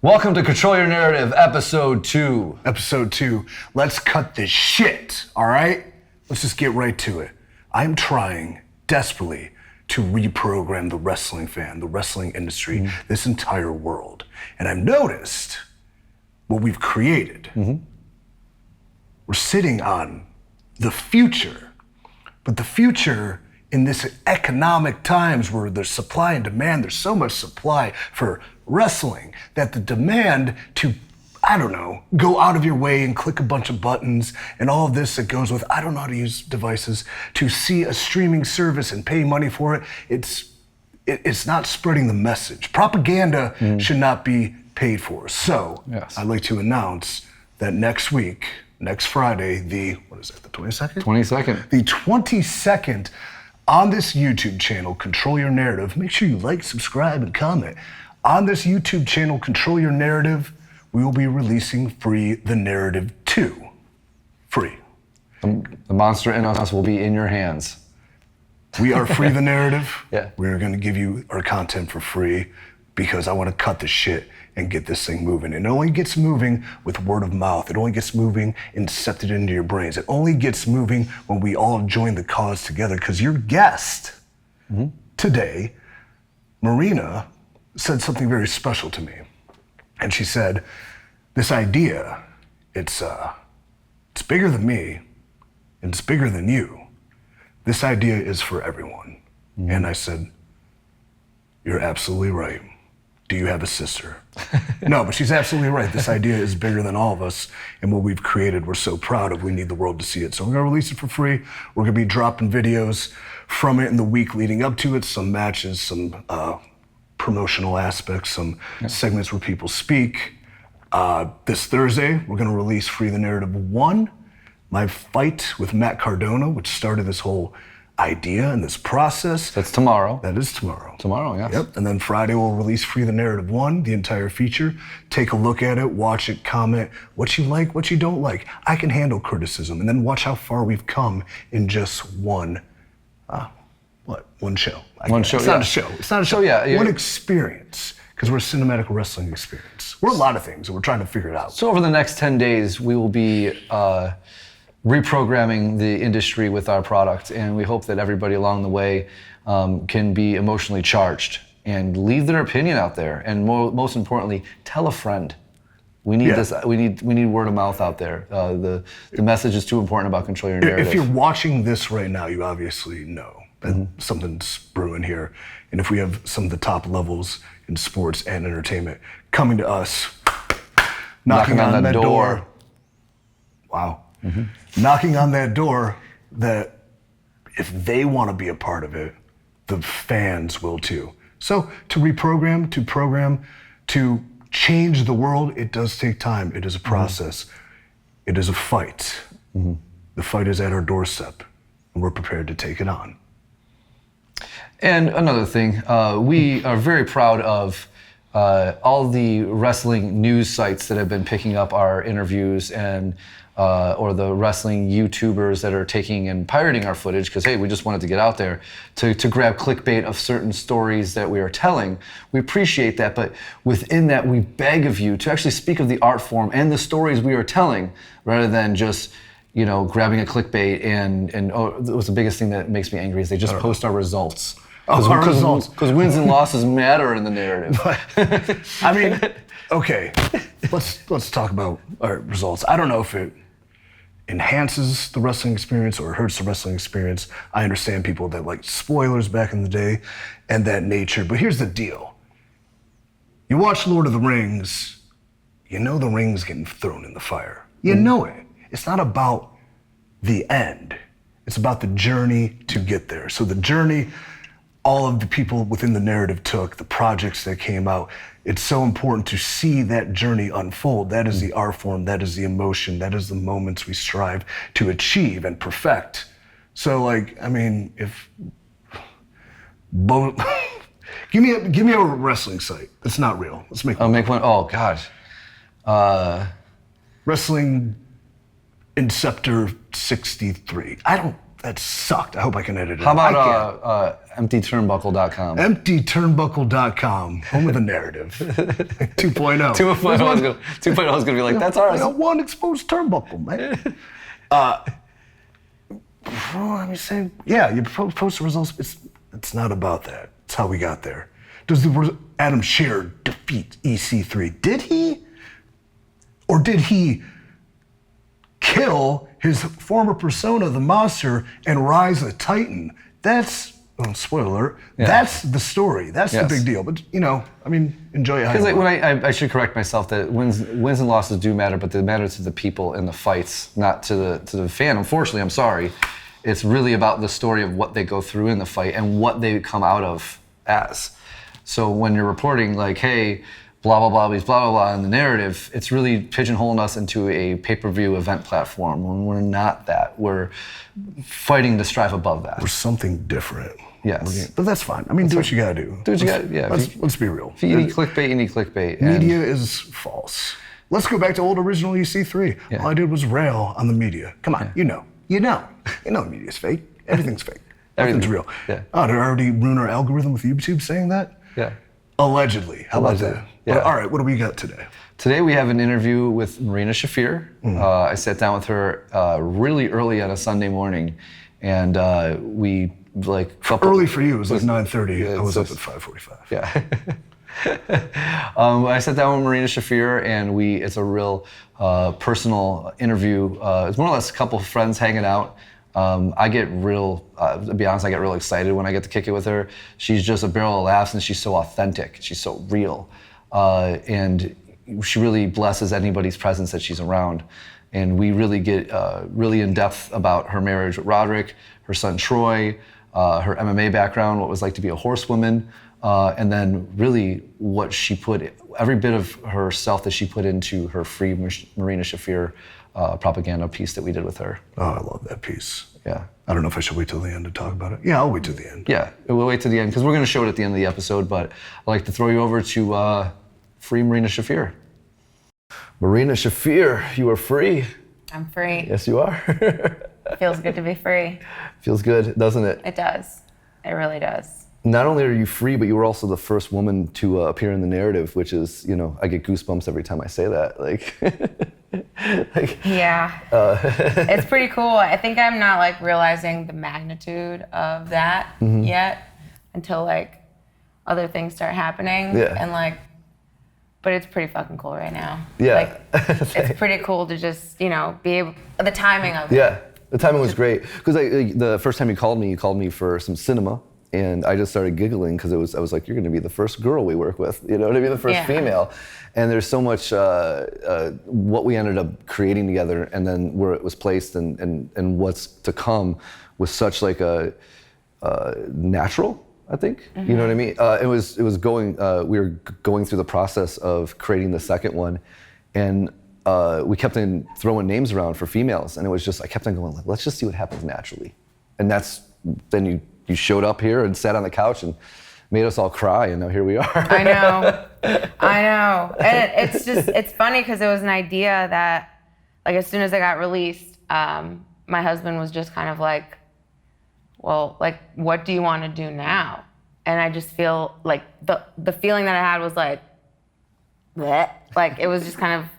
Welcome to Control Your Narrative, Episode 2. Episode 2. Let's cut this shit, all right? Let's just get right to it. I'm trying desperately to reprogram the wrestling fan, the wrestling industry, this entire world. And I've noticed what we've created. We're sitting on the future, but the future in this economic times where there's supply and demand, there's so much supply for wrestling that the demand to, go out of your way and click a bunch of buttons and all of this that goes with, I don't know how to use devices, to see a streaming service and pay money for it, it's not spreading the message. Propaganda should not be paid for. So I'd like to announce that next week, next Friday, the 22nd? 22nd. The 22nd, on this YouTube channel, Control Your Narrative, make sure you like, subscribe, and comment. On this YouTube channel, Control Your Narrative, we will be releasing Free the Narrative 2. Free. The monster in us will be in your hands. We are Free the Narrative. Yeah. We're gonna give you our content for free because I wanna cut the shit and get this thing moving. And it only gets moving with word of mouth. It only gets moving and incepted into your brains. It only gets moving when we all join the cause together, because your guest today, Marina, said something very special to me. And she said, this idea, it's bigger than me, and it's bigger than you. This idea is for everyone. And I said, you're absolutely right. Do you have a sister? No, but she's absolutely right. This idea is bigger than all of us, and what we've created, we're so proud of. We need the world to see it. So we're gonna release it for free. We're gonna be dropping videos from it in the week leading up to it, some matches, some promotional aspects, some segments where people speak. This Thursday, we're gonna release Free the Narrative 1, my fight with Matt Cardona, which started this whole idea and this process. That's tomorrow. That is tomorrow. Tomorrow, yes. Yep, and then Friday we'll release Free the Narrative 1, the entire feature. Take a look at it, watch it, comment what you like, what you don't like. I can handle criticism, and then watch how far we've come in just one show. One show, It's not a show. It's not a show. yeah. One experience, because we're a cinematic wrestling experience. We're a lot of things, and we're trying to figure it out. So over the next 10 days, we will be reprogramming the industry with our product, and we hope that everybody along the way can be emotionally charged and leave their opinion out there, and most importantly, tell a friend. We need this. We need word of mouth out there. The message is too important about Control Your Narrative. If you're watching this right now, you obviously know that something's brewing here, and if we have some of the top levels in sports and entertainment coming to us, knocking on that door. Wow. Knocking on that door, that if they want to be a part of it, the fans will too. So to reprogram, to program, to change the world, it does take time. It is a process. It is a fight. The fight is at our doorstep, and we're prepared to take it on. And another thing, we are very proud of all the wrestling news sites that have been picking up our interviews, and or the wrestling YouTubers that are taking and pirating our footage, because hey, we just wanted to get out there to grab clickbait of certain stories that we are telling. We appreciate that, but within that, we beg of you to actually speak of the art form and the stories we are telling, rather than just grabbing a clickbait and it was the biggest thing that makes me angry is they just post our results. Because wins and losses matter in the narrative. I mean, okay, let's talk about our results. I don't know if it enhances the wrestling experience or hurts the wrestling experience. I understand people that like spoilers back in the day and that nature, but here's the deal. You watch Lord of the Rings, you know the ring's getting thrown in the fire. You know it. It's not about the end. It's about the journey to get there. So the journey all of the people within the narrative took, the projects that came out, it's so important to see that journey unfold. That is the art form, that is the emotion, that is the moments we strive to achieve and perfect. So if give me a wrestling site that's not real. Let's make one. I'll make one. Oh God. Wrestling Inceptor 63. That sucked. I hope I can edit it. How about emptyturnbuckle.com? Emptyturnbuckle.com, home of the narrative. 2.0. 2.0 is going to be like, that's ours. I got one exposed turnbuckle, man. Let me say, yeah, you post the results. It's not about that. It's how we got there. Does Adam Scherr defeat EC3? Did he? Or did he kill his former persona, the monster, and rise a titan? That's, spoiler alert, that's the story. That's the big deal. But, enjoy it. Because when I should correct myself that wins and losses do matter, but they matter to the people in the fights, not to the fan. Unfortunately, I'm sorry. It's really about the story of what they go through in the fight and what they come out of as. So when you're reporting like, hey, blah, blah, blah, blah, blah, blah, in the narrative, it's really pigeonholing us into a pay-per-view event platform when we're not that. We're fighting to strive above that. We're something different. Yes. But that's fine. Do what you gotta do. Do what you gotta, yeah. Let's be real. If you need clickbait, you need clickbait. Media is false. Let's go back to old original EC3. Yeah. All I did was rail on the media. Come on, you know media's fake. Everything's fake. Nothing's real. Yeah. Oh, did I already ruin our algorithm with YouTube saying that? Yeah. Allegedly. How about that? Yeah. Well, all right, what do we got today? Today we have an interview with Marina Shafir. I sat down with her really early on a Sunday morning, and we early for you, it was like 9:30. I was up at 5:45. Yeah. I sat down with Marina Shafir, and it's a real personal interview. It's more or less a couple of friends hanging out. I get to be honest, I get real excited when I get to kick it with her. She's just a barrel of laughs, and she's so authentic. She's so real. And she really blesses anybody's presence that she's around. And we really get really in depth about her marriage with Roderick, her son Troy, her MMA background, what it was like to be a horsewoman, and then really what she every bit of herself that she put into her Free Marina Shafir propaganda piece that we did with her. Oh, I love that piece. Yeah. I don't know if I should wait till the end to talk about it. Yeah, I'll wait till the end. Yeah, we'll wait till the end because we're going to show it at the end of the episode, but I'd like to throw you over to Free Marina Shafir. Marina Shafir, you are free. I'm free. Yes, you are. Feels good to be free. Feels good, doesn't it? It does. It really does. Not only are you free, but you were also the first woman to appear in the narrative, which is, I get goosebumps every time I say that. Yeah. It's pretty cool. I think I'm not realizing the magnitude of that yet until other things start happening. Yeah. And but it's pretty fucking cool right now. Yeah. It's pretty cool to just, be able, the timing of it. Yeah, the timing was great. Because the first time you called me for some cinema. And I just started giggling because I was like, you're going to be the first girl we work with, you know what I mean? The first female. And there's so much what we ended up creating together, and then where it was placed and what's to come was such a natural, I think. Mm-hmm. You know what I mean? It was going. We were going through the process of creating the second one, and we kept on throwing names around for females, and it was just I kept on going let's just see what happens naturally, and then you showed up here and sat on the couch and made us all cry, and now here we are. I know. And it's funny because it was an idea that, as soon as I got released, my husband was just kind of well, what do you want to do now? And I just feel the feeling that I had was bleh. It was just kind of,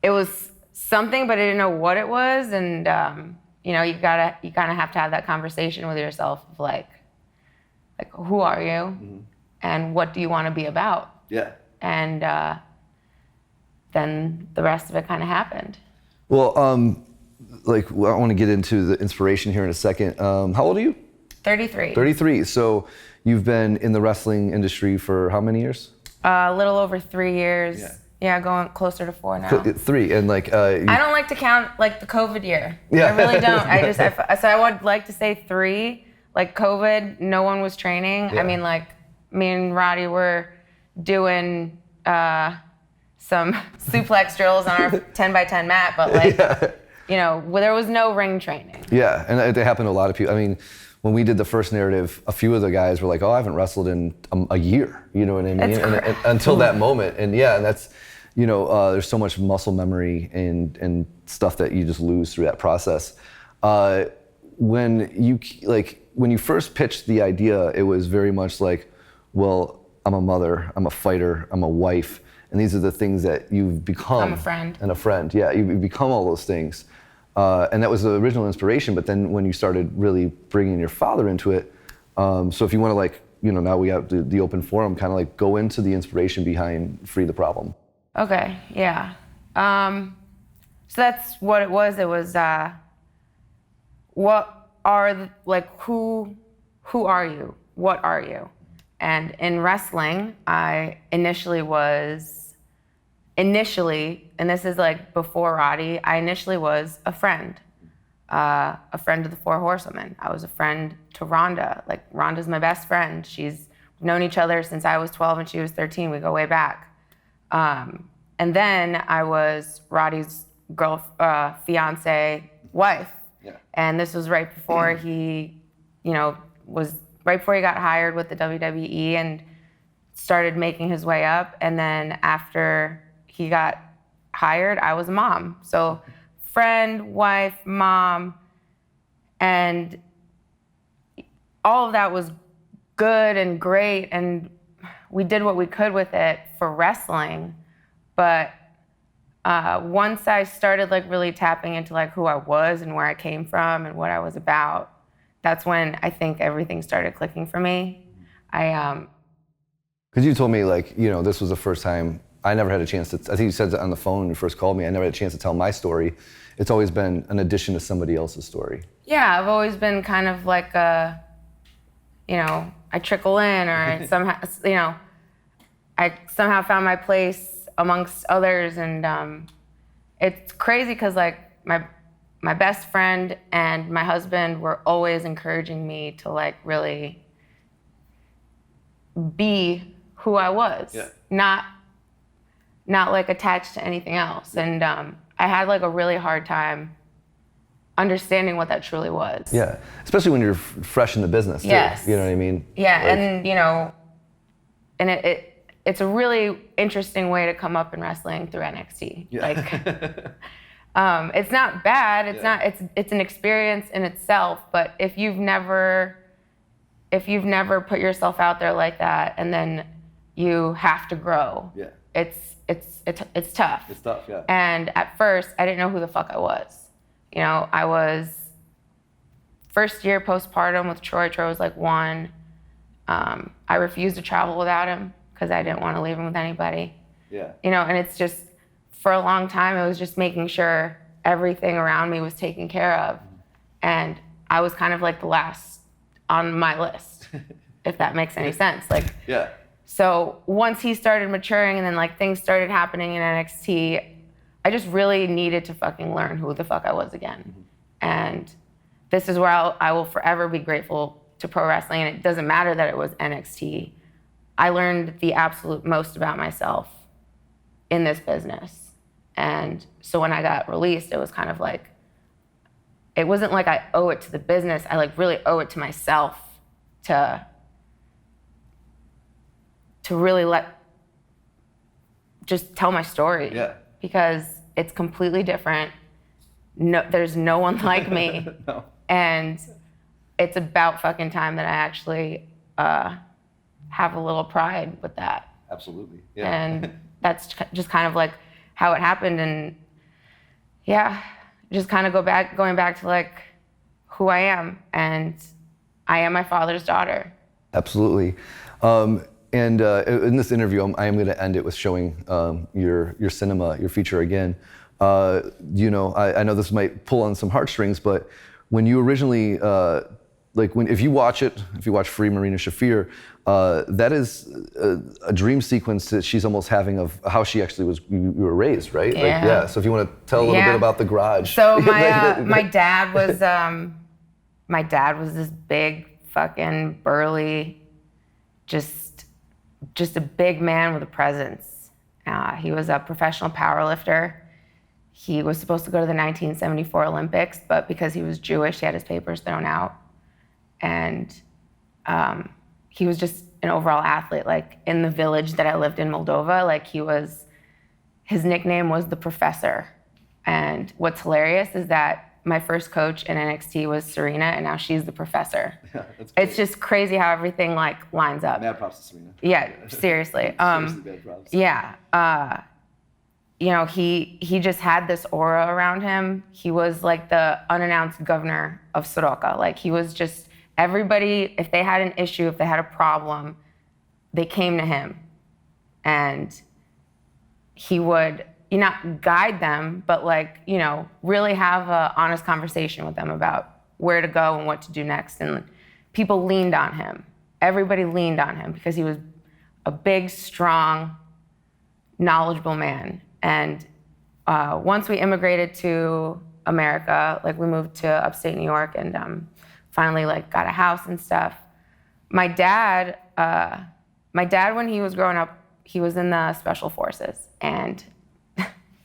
it was something, but I didn't know what it was, and you kind of have to have that conversation with yourself of who are you, mm-hmm. and what do you want to be about? Yeah. And then the rest of it kind of happened. Well, I want to get into the inspiration here in a second. How old are you? 33. 33. So you've been in the wrestling industry for how many years? A little over 3 years. Yeah, going closer to 4 now. 3, and I don't like to count the COVID year. Yeah. I really don't. So I would like to say 3. COVID, no one was training. Yeah. I mean, me and Roddy were doing some suplex drills on our 10 by 10 mat, but there was no ring training. Yeah, and it happened to a lot of people. I mean, when we did the first narrative, a few of the guys were like, "Oh, I haven't wrestled in a year." You know what I mean? And until that moment, and that's, there's so much muscle memory and stuff that you just lose through that process. when you first pitched the idea, it was very much like, well, I'm a mother, I'm a fighter, I'm a wife, and these are the things that you've become. I'm a friend. And a friend, yeah, you've become all those things. And that was the original inspiration, but then when you started really bringing your father into it, so if you want to like, now we have the open forum, kind of like go into the inspiration behind Free the Problem. Okay, yeah. So that's what it was. It was, who are you? What are you? And in wrestling, I initially, and this is like before Roddy, I initially was a friend of the Four Horsewomen. I was a friend to Rhonda. Like, Rhonda's my best friend. We've known each other since I was 12 and she was 13. We go way back. And then I was Roddy's fiance, wife. Yeah. And this was right before he, was right before he got hired with the WWE and started making his way up. And then after he got hired, I was a mom. So friend, wife, mom, and all of that was good and great. And we did what we could with it for wrestling. But once I started like really tapping into like who I was and where I came from and what I was about, that's when I think everything started clicking for me. Because you told me like, this was the first time I never had a chance to, I think you said that on the phone when you first called me, I never had a chance to tell my story. It's always been an addition to somebody else's story. Yeah, I've always been kind of like I trickle in, or I somehow found my place amongst others. And it's crazy because like my best friend and my husband were always encouraging me to like really be who I was, not like attached to anything else. And I had like a really hard time understanding what that truly was. Yeah, especially when you're fresh in the business too. Yes. You know what I mean? Yeah, and it's a really interesting way to come up in wrestling through NXT. Yeah. Like, it's not bad. It's an experience in itself. But if you've never put yourself out there like that, and then you have to grow, it's tough. It's tough, yeah. And at first, I didn't know who the fuck I was. I was first year postpartum with Troy. Troy was like 1. I refused to travel without him because I didn't want to leave him with anybody. Yeah. And it's just, for a long time, it was just making sure everything around me was taken care of. And I was kind of like the last on my list, if that makes any sense. Like, yeah. So once he started maturing and then like things started happening in NXT, I just really needed to fucking learn who the fuck I was again. Mm-hmm. And this is where I will forever be grateful to pro wrestling. And it doesn't matter that it was NXT. I learned the absolute most about myself in this business. And so when I got released, it was kind of like, it wasn't like I owe it to the business. I like really owe it to myself to really just tell my story. Yeah. Because it's completely different. No, there's no one like me. No. And it's about fucking time that I actually have a little pride with that. Absolutely. Yeah. And that's just kind of like how it happened. And yeah, just kind of going back to like who I am. And I am my father's daughter. Absolutely. And in this interview, I am going to end it with showing your cinema, your feature again. I know this might pull on some heartstrings, but when you originally, if you watch Free Marina Shafir, that is a dream sequence that she's almost having of how she actually you were raised, right? Yeah. So if you want to tell a little bit about the garage. So my dad was this big fucking burly, just a big man with a presence. He was a professional powerlifter. He was supposed to go to the 1974 Olympics, but because he was Jewish, he had his papers thrown out. And he was just an overall athlete. Like in the village that I lived in Moldova, like his nickname was the Professor. And what's hilarious is that my first coach in NXT was Serena, and now she's the professor. Yeah, that's great. It's just crazy how everything like lines up. Mad props to Serena. Yeah, seriously. Seriously bad props. Yeah. You know, he just had this aura around him. He was like the unannounced governor of Soroka. Like he was just, everybody, if they had an issue, if they had a problem, they came to him. And he would, not guide them, but like, really have an honest conversation with them about where to go and what to do next. And people leaned on him. Everybody leaned on him because he was a big, strong, knowledgeable man. And once we immigrated to America, like we moved to upstate New York and finally like got a house and stuff. My dad, when he was growing up, he was in the Special Forces, and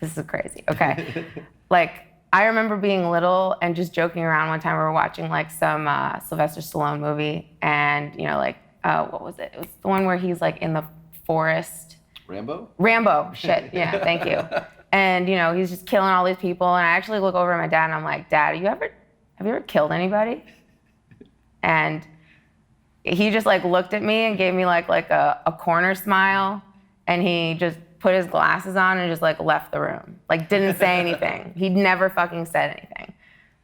this is crazy. Okay, like I remember being little and just joking around. One time we were watching like some Sylvester Stallone movie, and what was it? It was the one where he's like in the forest. Rambo, shit, yeah, thank you. And he's just killing all these people, and I actually look over at my dad and I'm like, Dad, have you ever killed anybody? And he just like looked at me and gave me like a corner smile, and he just put his glasses on and just like left the room. Like didn't say anything. He'd never fucking said anything.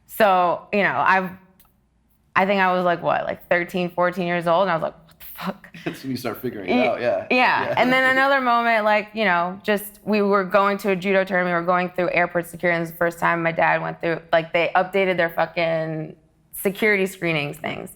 So, I think I was like, what, like 13, 14 years old, and I was like, fuck. That's when you start figuring it out, yeah. Yeah. And then another moment, like, just we were going to a judo tournament, we were going through airport security, and this is the first time my dad went through, like, they updated their fucking security screenings things.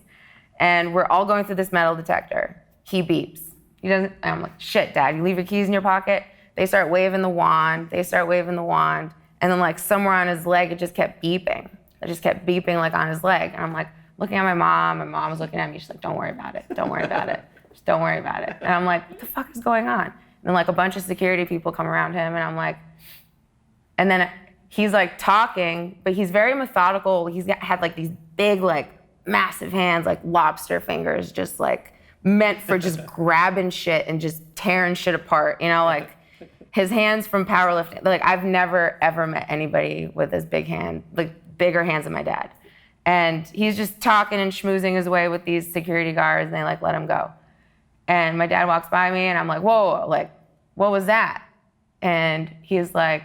And we're all going through this metal detector. He beeps. He doesn't, and I'm like, shit, Dad, you leave your keys in your pocket? They start waving the wand. And then, like, somewhere on his leg, it just kept beeping. It just kept beeping, like, on his leg. And I'm like, looking at my mom. My mom was looking at me. She's like, don't worry about it. Don't worry about it. Just don't worry about it. And I'm like, what the fuck is going on? And then like a bunch of security people come around him, and I'm like, and then he's like talking, but he's very methodical. Had like these big, like massive hands, like lobster fingers, just like meant for just grabbing shit and just tearing shit apart. Like his hands from powerlifting. Like I've never ever met anybody with as big hand, like bigger hands than my dad. And he's just talking and schmoozing his way with these security guards, and they like let him go. And my dad walks by me, and I'm like, whoa, like, what was that? And he's like,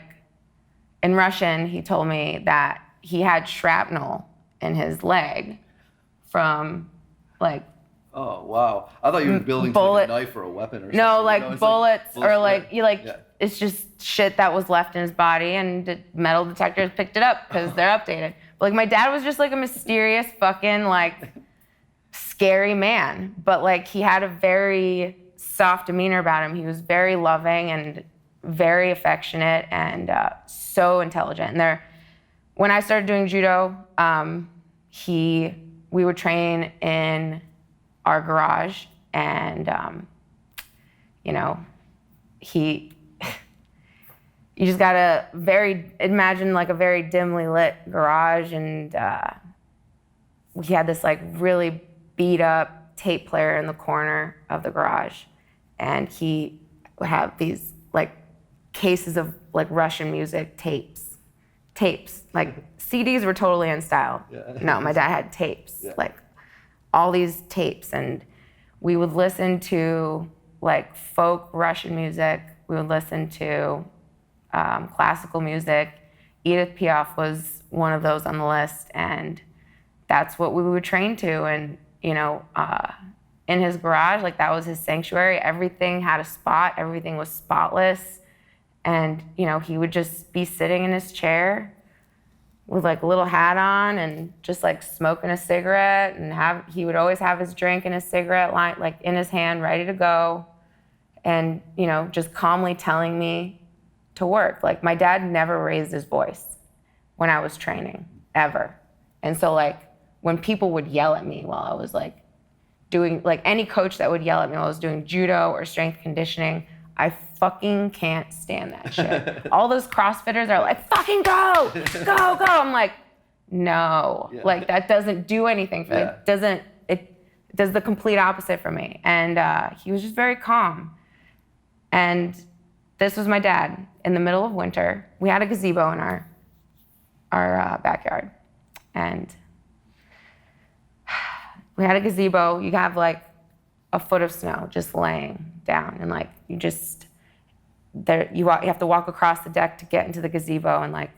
in Russian, he told me that he had shrapnel in his leg from like. Oh, wow. I thought you were building like a knife or a weapon or something. No, like bullets or like, yeah. It's just shit that was left in his body, and the metal detectors picked it up because they're updated. But like my dad was just like a mysterious fucking like scary man, but like he had a very soft demeanor about him. He was very loving and very affectionate and so intelligent. And when I started doing judo, we would train in our garage, and you just gotta imagine like a very dimly lit garage, and we had this like really beat up tape player in the corner of the garage, and he would have these like cases of like Russian music tapes, like CDs were totally in style. Yeah. No, my dad had tapes, Yeah. like all these tapes, and we would listen to like folk Russian music. We would listen to classical music. Edith Piaf was one of those on the list, and that's what we would train to. And in his garage, like that was his sanctuary. Everything had a spot. Everything was spotless, and he would just be sitting in his chair with like a little hat on and just like smoking a cigarette, and he would always have his drink and his cigarette like in his hand, ready to go, and just calmly telling me to work. Like my dad never raised his voice when I was training, ever. And so like when people would yell at me while I was like doing, like any coach that would yell at me while I was doing judo or strength conditioning, I fucking can't stand that shit. All those CrossFitters are like, fucking go, go, go. I'm like, no, Yeah. like that doesn't do anything for me. It does the complete opposite for me. And he was just very calm. And this was my dad in the middle of winter. We had a gazebo in our backyard. And we had a gazebo. You have like a foot of snow just laying down, and like you have to walk across the deck to get into the gazebo, and like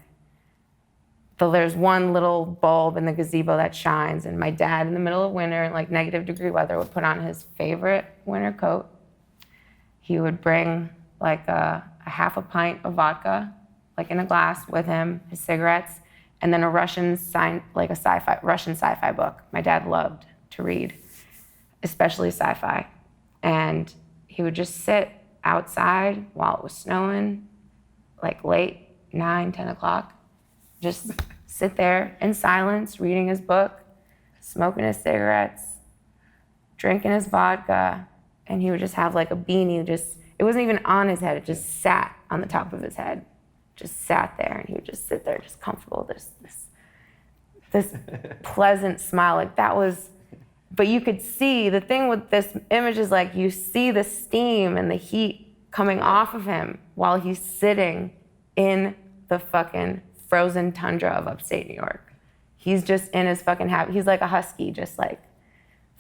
there's one little bulb in the gazebo that shines, and my dad in the middle of winter, like -degree weather, would put on his favorite winter coat. He would bring like a half a pint of vodka, like in a glass with him, his cigarettes, and then a Russian sci-fi book. My dad loved to read, especially sci-fi. And he would just sit outside while it was snowing, like late, 9, 10 o'clock, just sit there in silence, reading his book, smoking his cigarettes, drinking his vodka, and he would just have like a beanie, it wasn't even on his head, it just sat on the top of his head, just sat there, and he would just sit there, just comfortable, this pleasant smile, like that was, but you could see, the thing with this image is like, you see the steam and the heat coming off of him while he's sitting in the fucking frozen tundra of upstate New York. He's just in his fucking habit. He's like a husky, just like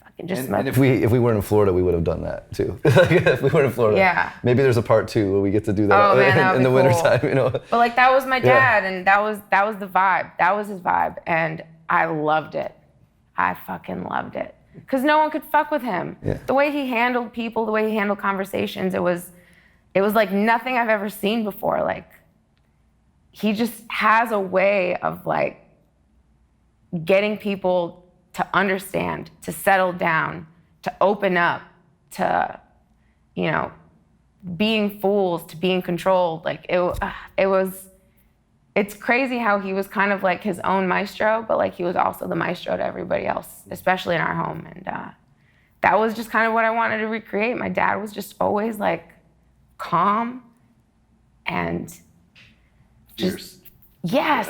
fucking just smoking. And if we weren't in Florida, we would have done that too. If we weren't in Florida, yeah. Maybe there's a part 2 where we get to do that in the wintertime, you know. But like that was my dad, and that was the vibe. That was his vibe, and I loved it. I fucking loved it, because no one could fuck with him. Yeah. The way he handled people, the way he handled conversations, it was like nothing I've ever seen before. Like, he just has a way of like getting people to understand, to settle down, to open up, to, you know, being fools, to being controlled. Like it's crazy how he was kind of like his own maestro, but like he was also the maestro to everybody else, especially in our home. And that was just kind of what I wanted to recreate. My dad was just always like calm and Fierce. Yes.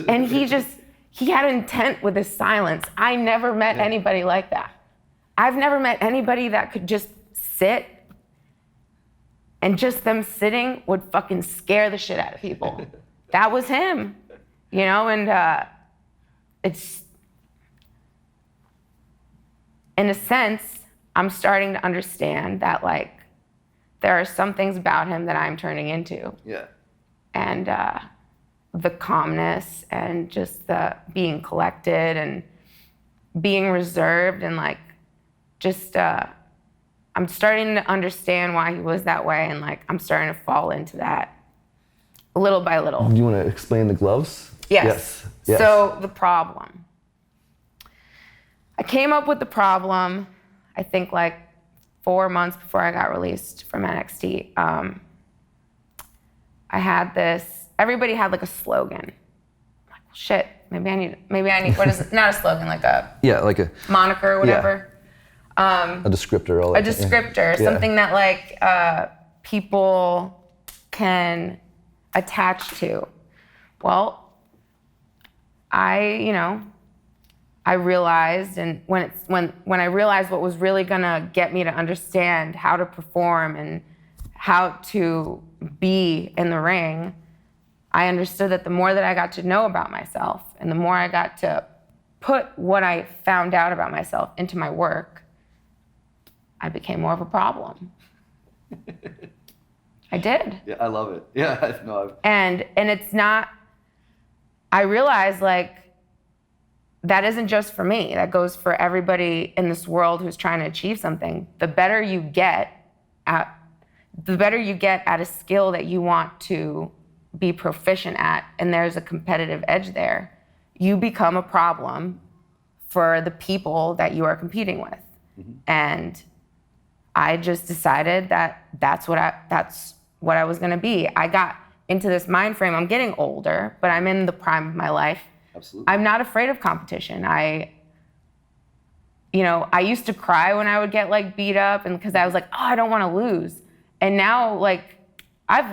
And he had intent with his silence. I never met anybody like that. I've never met anybody that could just sit, and just them sitting would fucking scare the shit out of people. That was him, you know, and it's, in a sense, I'm starting to understand that like there are some things about him that I'm turning into. Yeah. And the calmness and just the being collected and being reserved and like just I'm starting to understand why he was that way, and like I'm starting to fall into that little by little. Do you want to explain the gloves? Yes. So the problem. I came up with the problem, I think like 4 months before I got released from NXT. I had this, everybody had like a slogan. I'm like, well, shit, maybe I need, what is it? Not a slogan, like a like a moniker or whatever. A descriptor. A descriptor, something that like people can attach to. Well, I realized, and when I realized what was really gonna get me to understand how to perform and how to be in the ring, I understood that the more that I got to know about myself and the more I got to put what I found out about myself into my work, I became more of a problem. I did. Yeah, I love it. Yeah, no. And it's not, I realized like, that isn't just for me, that goes for everybody in this world who's trying to achieve something. The better you get at a skill that you want to be proficient at, and there's a competitive edge there, you become a problem for the people that you are competing with. Mm-hmm. And I just decided that that's what I was gonna be. I got into this mind frame. I'm getting older, but I'm in the prime of my life. Absolutely. I'm not afraid of competition. I used to cry when I would get like beat up, and because I was like, oh, I don't want to lose. And now like I've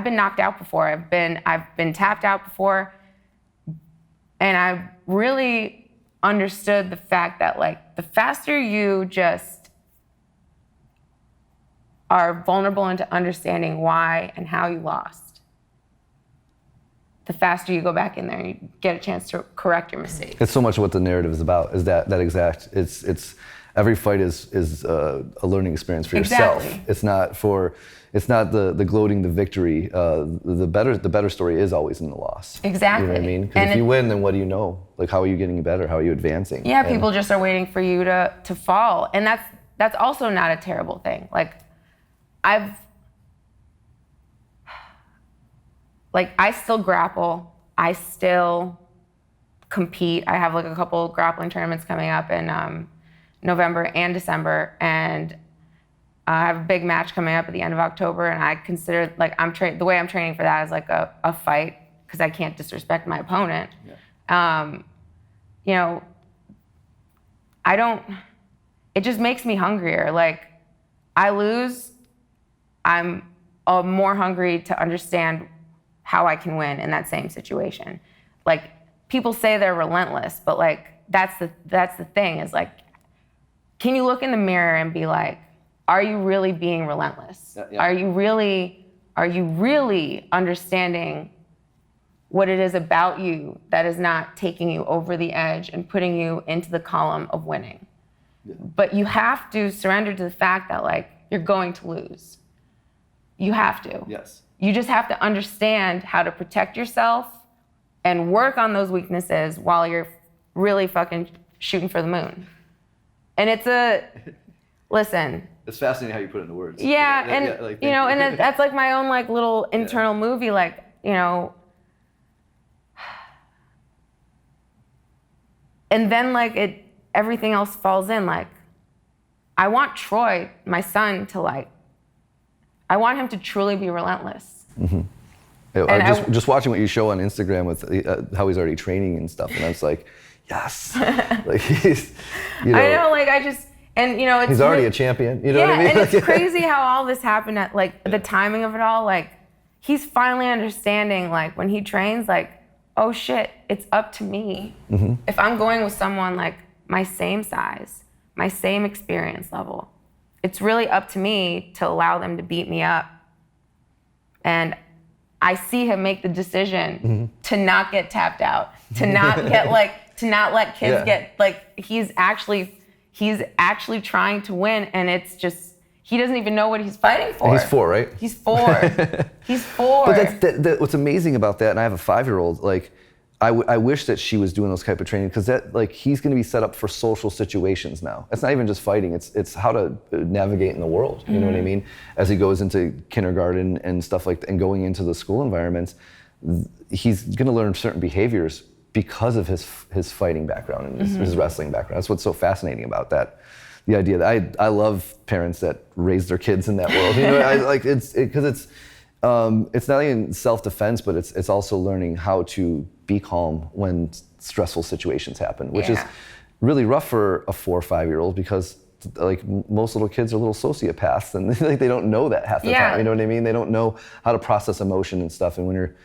been knocked out before. I've been tapped out before. And I've really understood the fact that like the faster you just are vulnerable into understanding why and how you lost, the faster you go back in there, you get a chance to correct your mistakes. It's so much what the narrative is about. Is that exact? It's every fight is a learning experience for yourself. Exactly. It's not the gloating the victory. The better story is always in the loss. Exactly. You know what I mean? Because if you win, then what do you know? Like, how are you getting better? How are you advancing? Yeah, people just are waiting for you to fall, and that's also not a terrible thing. Like, I still grapple. I still compete. I have like a couple grappling tournaments coming up in November and December, and I have a big match coming up at the end of October, and I consider like the way I'm training for that is like a fight, because I can't disrespect my opponent. Yeah. You know, it just makes me hungrier. Like, I lose, I'm more hungry to understand how I can win in that same situation. Like, people say they're relentless, but like, that's the thing, is like, can you look in the mirror and be like, are you really being relentless? Yeah. Are you really understanding what it is about you that is not taking you over the edge and putting you into the column of winning? Yeah. But you have to surrender to the fact that like, you're going to lose. You have to. Yes. You just have to understand how to protect yourself and work on those weaknesses while you're really fucking shooting for the moon. And listen. It's fascinating how you put it into words. Yeah, and like, you know, and that's like my own like little internal movie, like, you know. And then like everything else falls in. Like, I want Troy, my son, I want him to truly be relentless. Mm-hmm. Just watching what you show on Instagram with how he's already training and stuff, and I was like, yes, like he's, you know. I know, like and you know, he's already a champion. You know what I mean? And it's crazy how all this happened at like the timing of it all. Like, he's finally understanding, like, when he trains, like, oh shit, it's up to me. Mm-hmm. If I'm going with someone like my same size, my same experience level, it's really up to me to allow them to beat me up. And I see him make the decision to not get tapped out, to not let kids get, like, he's actually trying to win, and it's just, he doesn't even know what he's fighting for. And he's 4, right? He's 4. He's 4. But what's amazing about that, and I have a 5-year-old, like, I wish that she was doing those type of training, because that, like, he's going to be set up for social situations now. It's not even just fighting; it's how to navigate in the world. You know what I mean? As he goes into kindergarten and stuff like that, and going into the school environments, he's going to learn certain behaviors because of his fighting background and his wrestling background. That's what's so fascinating about that. The idea that I love parents that raise their kids in that world. You know, I like because it's not even self-defense, but it's also learning how to be calm when stressful situations happen, which is really rough for a 4 or 5-year-old, because like most little kids are little sociopaths, and like they don't know that half the time. You know what I mean? They don't know how to process emotion and stuff. And when you're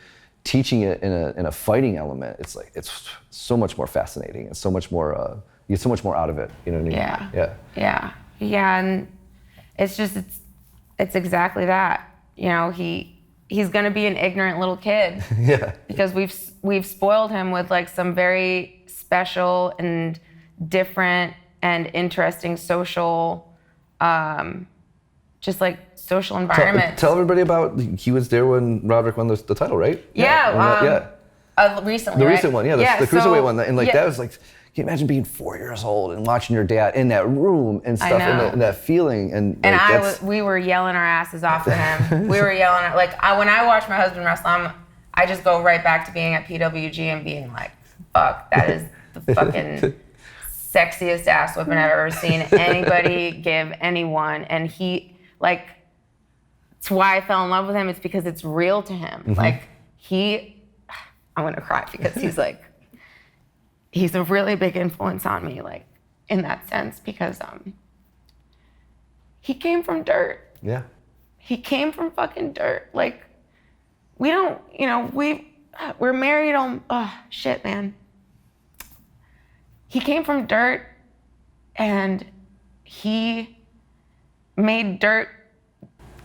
teaching it in a fighting element, it's like it's so much more fascinating. It's so much more you get so much more out of it. You know what I mean? Yeah. And it's just it's exactly that. You know, he's gonna be an ignorant little kid. Because we've spoiled him with like some very special and different and interesting social, just like social environment. Tell everybody about, he was there when Roderick won the title, right? Recently. The right? recent one, the cruiserweight one, and like that was like, can you imagine being 4 years old and watching your dad in that room and stuff, and that feeling, and like, we were yelling our asses off at him. We were yelling at, like, when I watch my husband wrestle, I just go right back to being at PWG and being like, fuck, that is the fucking sexiest ass whipping I've ever seen anybody give anyone. And he, like, it's why I fell in love with him. It's because it's real to him. Like, I'm gonna cry because he's like, he's a really big influence on me, like, in that sense, because he came from dirt. Yeah. He came from fucking dirt. Like, we don't, you know, we're married on, shit, man. He came from dirt, and he made dirt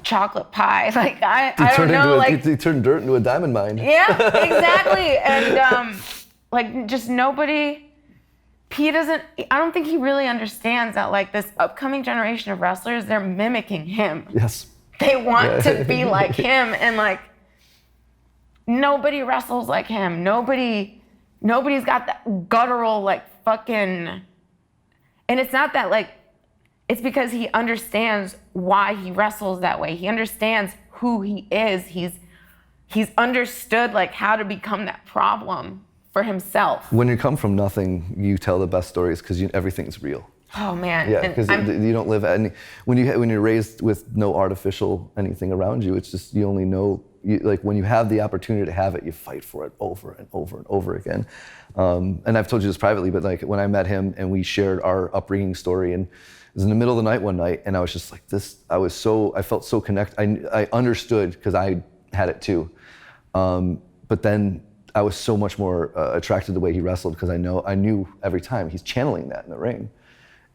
chocolate pie. Like, I don't know. Like, he turned dirt into a diamond mine. Yeah, exactly. And like, just nobody, I don't think he really understands that, like, this upcoming generation of wrestlers, they're mimicking him. Yes. They want to be like him, and like, nobody wrestles like him. Nobody's got that guttural, like, fucking, and it's not that, like, it's because he understands why he wrestles that way. He understands who he is. He's understood, like, how to become that problem for himself. When you come from nothing, you tell the best stories because everything's real. Oh man. Yeah, because you don't live any. When you're raised with no artificial anything around you, it's just you only know. Like when you have the opportunity to have it, you fight for it over and over and over again. And I've told you this privately, but like when I met him and we shared our upbringing story, and it was in the middle of the night one night, and I was just like this. I felt so connected. I understood because I had it too. But then I was so much more attracted to the way he wrestled because I knew every time he's channeling that in the ring.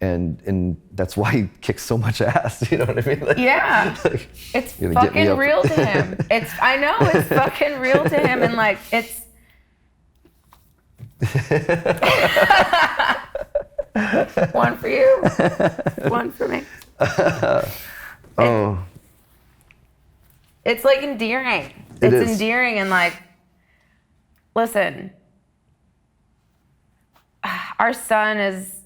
And that's why he kicks so much ass, you know what I mean? Like, yeah, like, it's fucking real to him. I know, it's fucking real to him, and like, it's... One for you, one for me. Oh. It's like endearing. It's endearing, and like, listen, our son is...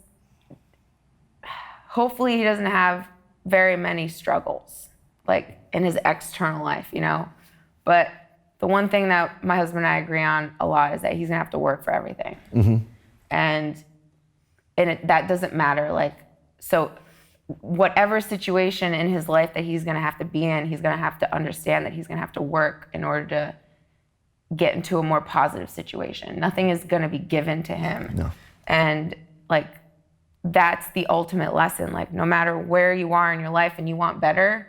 Hopefully he doesn't have very many struggles, like in his external life, you know? But the one thing that my husband and I agree on a lot is that he's gonna have to work for everything. Mm-hmm. And that doesn't matter. Like, so whatever situation in his life that he's gonna have to be in, he's gonna have to understand that he's gonna have to work in order to get into a more positive situation. Nothing is gonna be given to him. No. And like, that's the ultimate lesson. Like, no matter where you are in your life and you want better,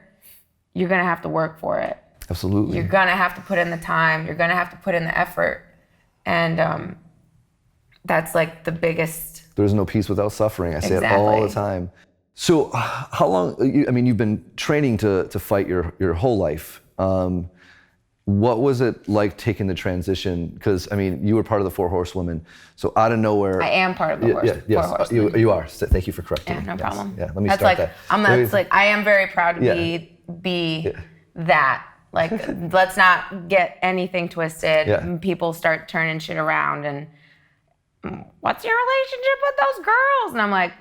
you're gonna have to work for it. Absolutely. You're gonna have to put in the time. You're gonna have to put in the effort. And that's like the biggest... There's no peace without suffering. I say it all the time. So how long, you've been training to fight your whole life. What was it like taking the transition? Because, you were part of the Four Horsewomen. So out of nowhere... I am part of the Four Horsewomen. You are. Thank you for correcting me. Yeah, no problem. Yeah, let me start that. I am very proud to be that. Like, let's not get anything twisted. Yeah. People start turning shit around and, what's your relationship with those girls? And I'm like,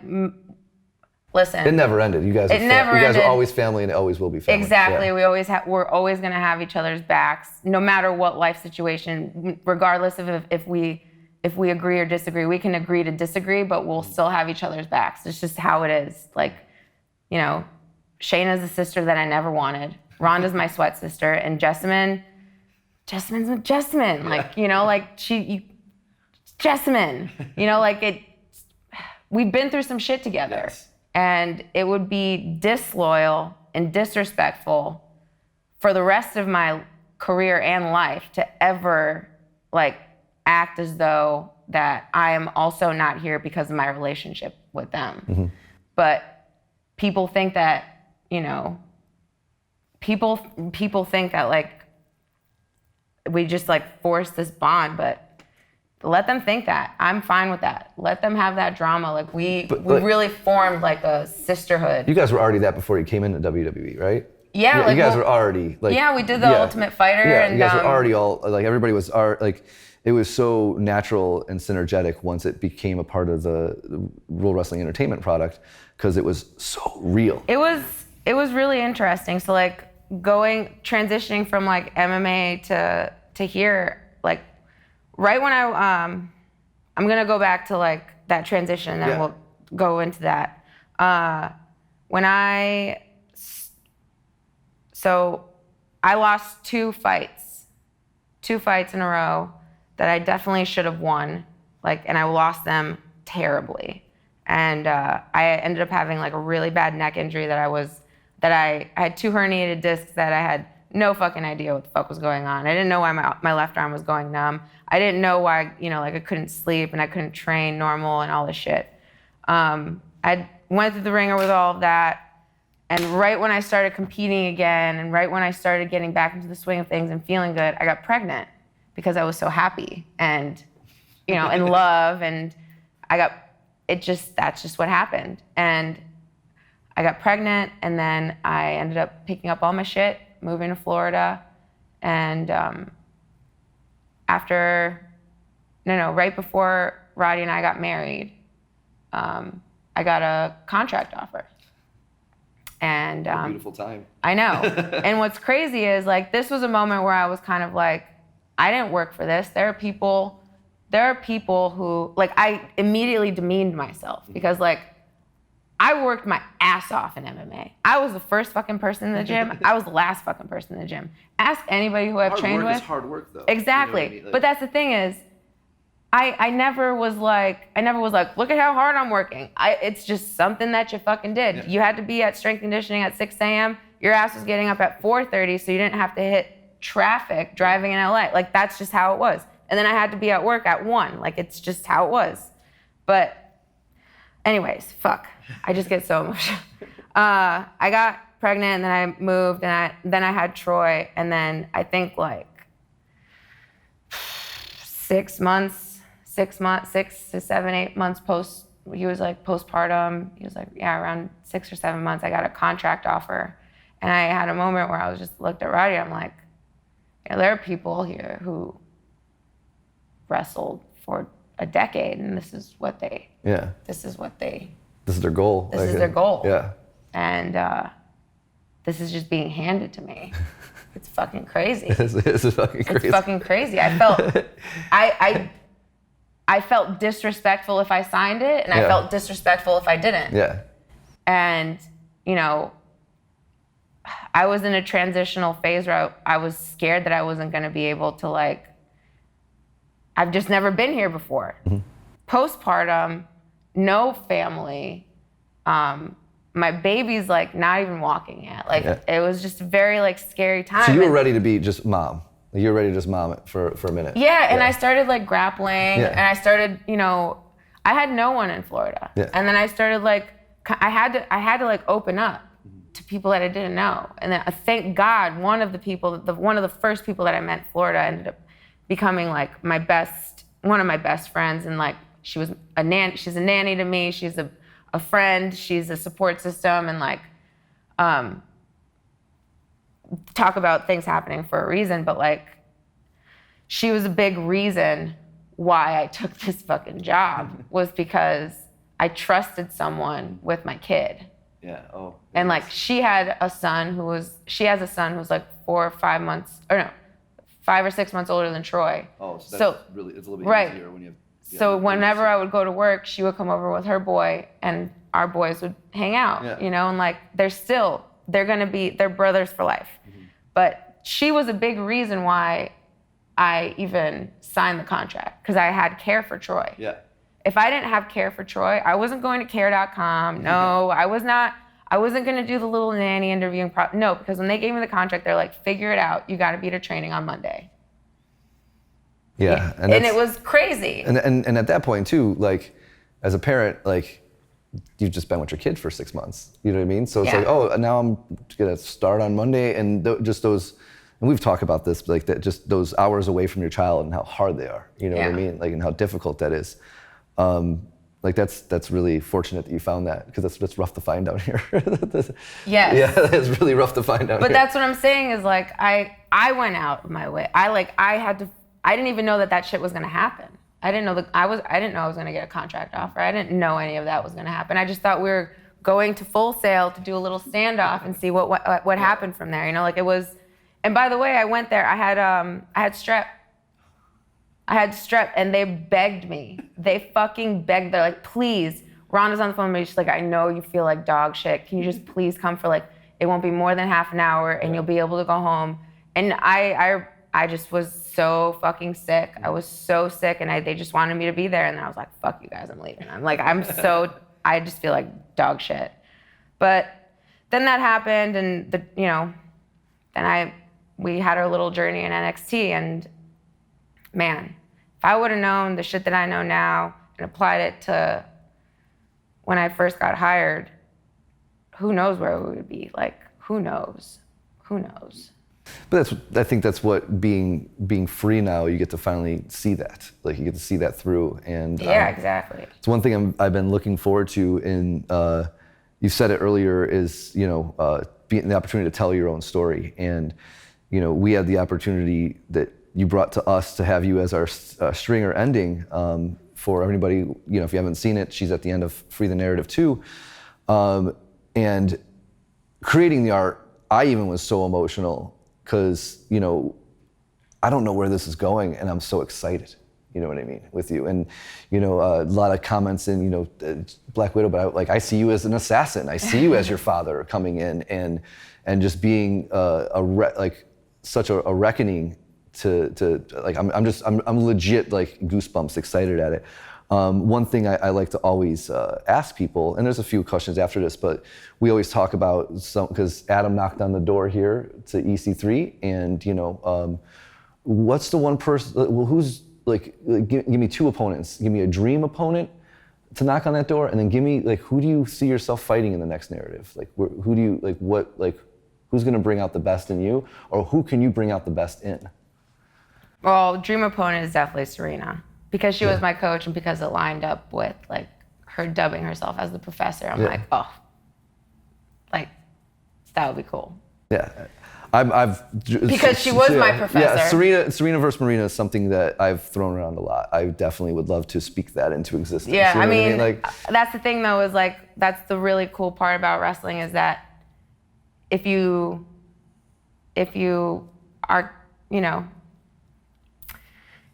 listen. It never ended. You guys are always family, and it always will be family. Exactly. Yeah. We're always going to have each other's backs, no matter what life situation, regardless of if we agree or disagree. We can agree to disagree, but we'll still have each other's backs. It's just how it is. Like, Shayna's the sister that I never wanted. Rhonda's my sweat sister, and Jessamine with Jessamine. Like, Jessamine. We've been through some shit together. Yes. And it would be disloyal and disrespectful for the rest of my career and life to ever act as though that I am also not here because of my relationship with them. Mm-hmm. But people think that, people think that we just force this bond, but let them think that. I'm fine with that. Let them have that drama. We really formed a sisterhood. You guys were already that before you came into WWE, right? Yeah. You guys were already yeah, we did the Ultimate Fighter. Yeah, and you guys were already all everybody was it was so natural and synergetic once it became a part of the World Wrestling Entertainment product because it was so real. It was really interesting. So transitioning from MMA to here, right when I'm gonna go back to that transition, and we'll go into that. I lost two fights in a row that I definitely should have won, and I lost them terribly. And I ended up having a really bad neck injury I had two herniated discs that I had no fucking idea what the fuck was going on. I didn't know why my left arm was going numb. I didn't know why, I couldn't sleep and I couldn't train normal and all this shit. I went through the ringer with all of that. And right when I started competing again, and right when I started getting back into the swing of things and feeling good, I got pregnant because I was so happy and, you know, in love. And that's just what happened. And I got pregnant, and then I ended up picking up all my shit, moving to Florida. And right before Roddy and I got married, I got a contract offer. And a beautiful time. I know. And what's crazy is, like, this was a moment where I was kind of like, I didn't work for this. There are people who, like, I immediately demeaned myself because, like, I worked my ass off in MMA. I was the first fucking person in the gym. I was the last fucking person in the gym. Ask anybody who I've trained with. Hard work is hard work, though. Exactly. You know what I mean? Like, but that's the thing is, I never was like, look at how hard I'm working. It's just something that you fucking did. Yeah. You had to be at strength conditioning at 6 a.m. Your ass was getting up at 4:30, so you didn't have to hit traffic driving in LA. Like, that's just how it was. And then I had to be at work at 1. Like, it's just how it was. But anyways, fuck. I just get so emotional. I got pregnant, and then I moved, and then I had Troy, and then I think like 6 to 7, 8 months post, he was like postpartum. He was like, yeah, around 6 or 7 months, I got a contract offer. And I had a moment where I was just looked at Roddy, I'm like, you know, there are people here who wrestled for a decade, and this is what they. This is their goal. This is their goal. Yeah. And this is just being handed to me. It's fucking crazy. It's fucking crazy. It's fucking crazy. I felt disrespectful if I signed it, and I felt disrespectful if I didn't. Yeah. And, you know, I was in a transitional phase where I was scared that I wasn't going to be able to, like, I've just never been here before. Mm-hmm. Postpartum, no family. My baby's, like, not even walking yet. Like, it was just a very, like, scary time. So you were ready to be just mom. You were ready to just mom it for a minute. Yeah, and I started, like, grappling, and I started, you know, I had no one in Florida. Yeah. And then I started, like, I had to like open up to people that I didn't know. And then thank God, one of the first people that I met in Florida ended up becoming, like, one of my best friends. And, like, she's a nanny to me. She's a friend. She's a support system. And, like, talk about things happening for a reason, but, like, she was a big reason why I took this fucking job, was because I trusted someone with my kid. Yeah. Oh. And, like, she has a son who's like 4 or 5 months, or no, 5 or 6 months older than Troy. Oh, so that's really, it's a little bit easier when you have. So whenever I would go to work, she would come over with her boy, and our boys would hang out, you know, and, like, they're brothers for life. Mm-hmm. But she was a big reason why I even signed the contract, because I had care for Troy. Yeah. If I didn't have care for Troy, I wasn't going to care.com. No, I wasn't going to do the little nanny interviewing. No, because when they gave me the contract, they're like, figure it out. You got to be to training on Monday. Yeah. And it was crazy. And at that point too, like, as a parent, like, you've just been with your kid for 6 months. You know what I mean? So it's like, oh, now I'm going to start on Monday. And just those, and we've talked about this, like, that just those hours away from your child and how hard they are. You know what I mean? Like, and how difficult that is. Like, that's really fortunate that you found that, because that's rough to find out here. Yes. Yeah, it's really rough to find out. But here. that's what I'm saying is, like, I went out of my way. I didn't even know that shit was gonna happen. I didn't know I was gonna get a contract offer. I didn't know any of that was gonna happen. I just thought we were going to Full Sail to do a little standoff and see what happened from there. You know, like, it was. And by the way, I went there. I had strep. And they begged me. They fucking begged. They're like, please. Rhonda's on the phone with me. She's like, I know you feel like dog shit. Can you just please come for, like, it won't be more than half an hour, and you'll be able to go home. And I just was so fucking sick. I was so sick, and they just wanted me to be there. And then I was like, fuck you guys, I'm leaving. I'm like, I just feel like dog shit. But then that happened, and we had our little journey in NXT, and man, if I would have known the shit that I know now and applied it to when I first got hired, who knows where we would be? Like, who knows? Who knows? But I think that's what being free now, you get to finally see that. Like, you get to see that through. And yeah, exactly. It's one thing I've been looking forward to in, you said it earlier, is, being the opportunity to tell your own story. And, we had the opportunity that you brought to us to have you as our stringer ending for everybody. If you haven't seen it, she's at the end of Free the Narrative 2. And creating the art, I even was so emotional because, I don't know where this is going, and I'm so excited, you know what I mean, with you. And, a lot of comments in, Black Widow, but I see you as an assassin. I see you as your father coming in and just being such a reckoning to like, I'm legit like goosebumps excited at it. One thing I like to always ask people, and there's a few questions after this, but we always talk about because Adam knocked on the door here to EC3, and what's the one person? Well, who's give me two opponents. Give me a dream opponent to knock on that door, and then give me who do you see yourself fighting in the next narrative? Who do you who's going to bring out the best in you, or who can you bring out the best in? Well, dream opponent is definitely Serena. Because she was my coach and because it lined up with her dubbing herself as the professor. I'm like, oh, that would be cool. Yeah. Because she was my professor. Yeah, Serena versus Marina is something that I've thrown around a lot. I definitely would love to speak that into existence. Yeah, you know what I mean? That's the thing though, is that's the really cool part about wrestling, is that if you are,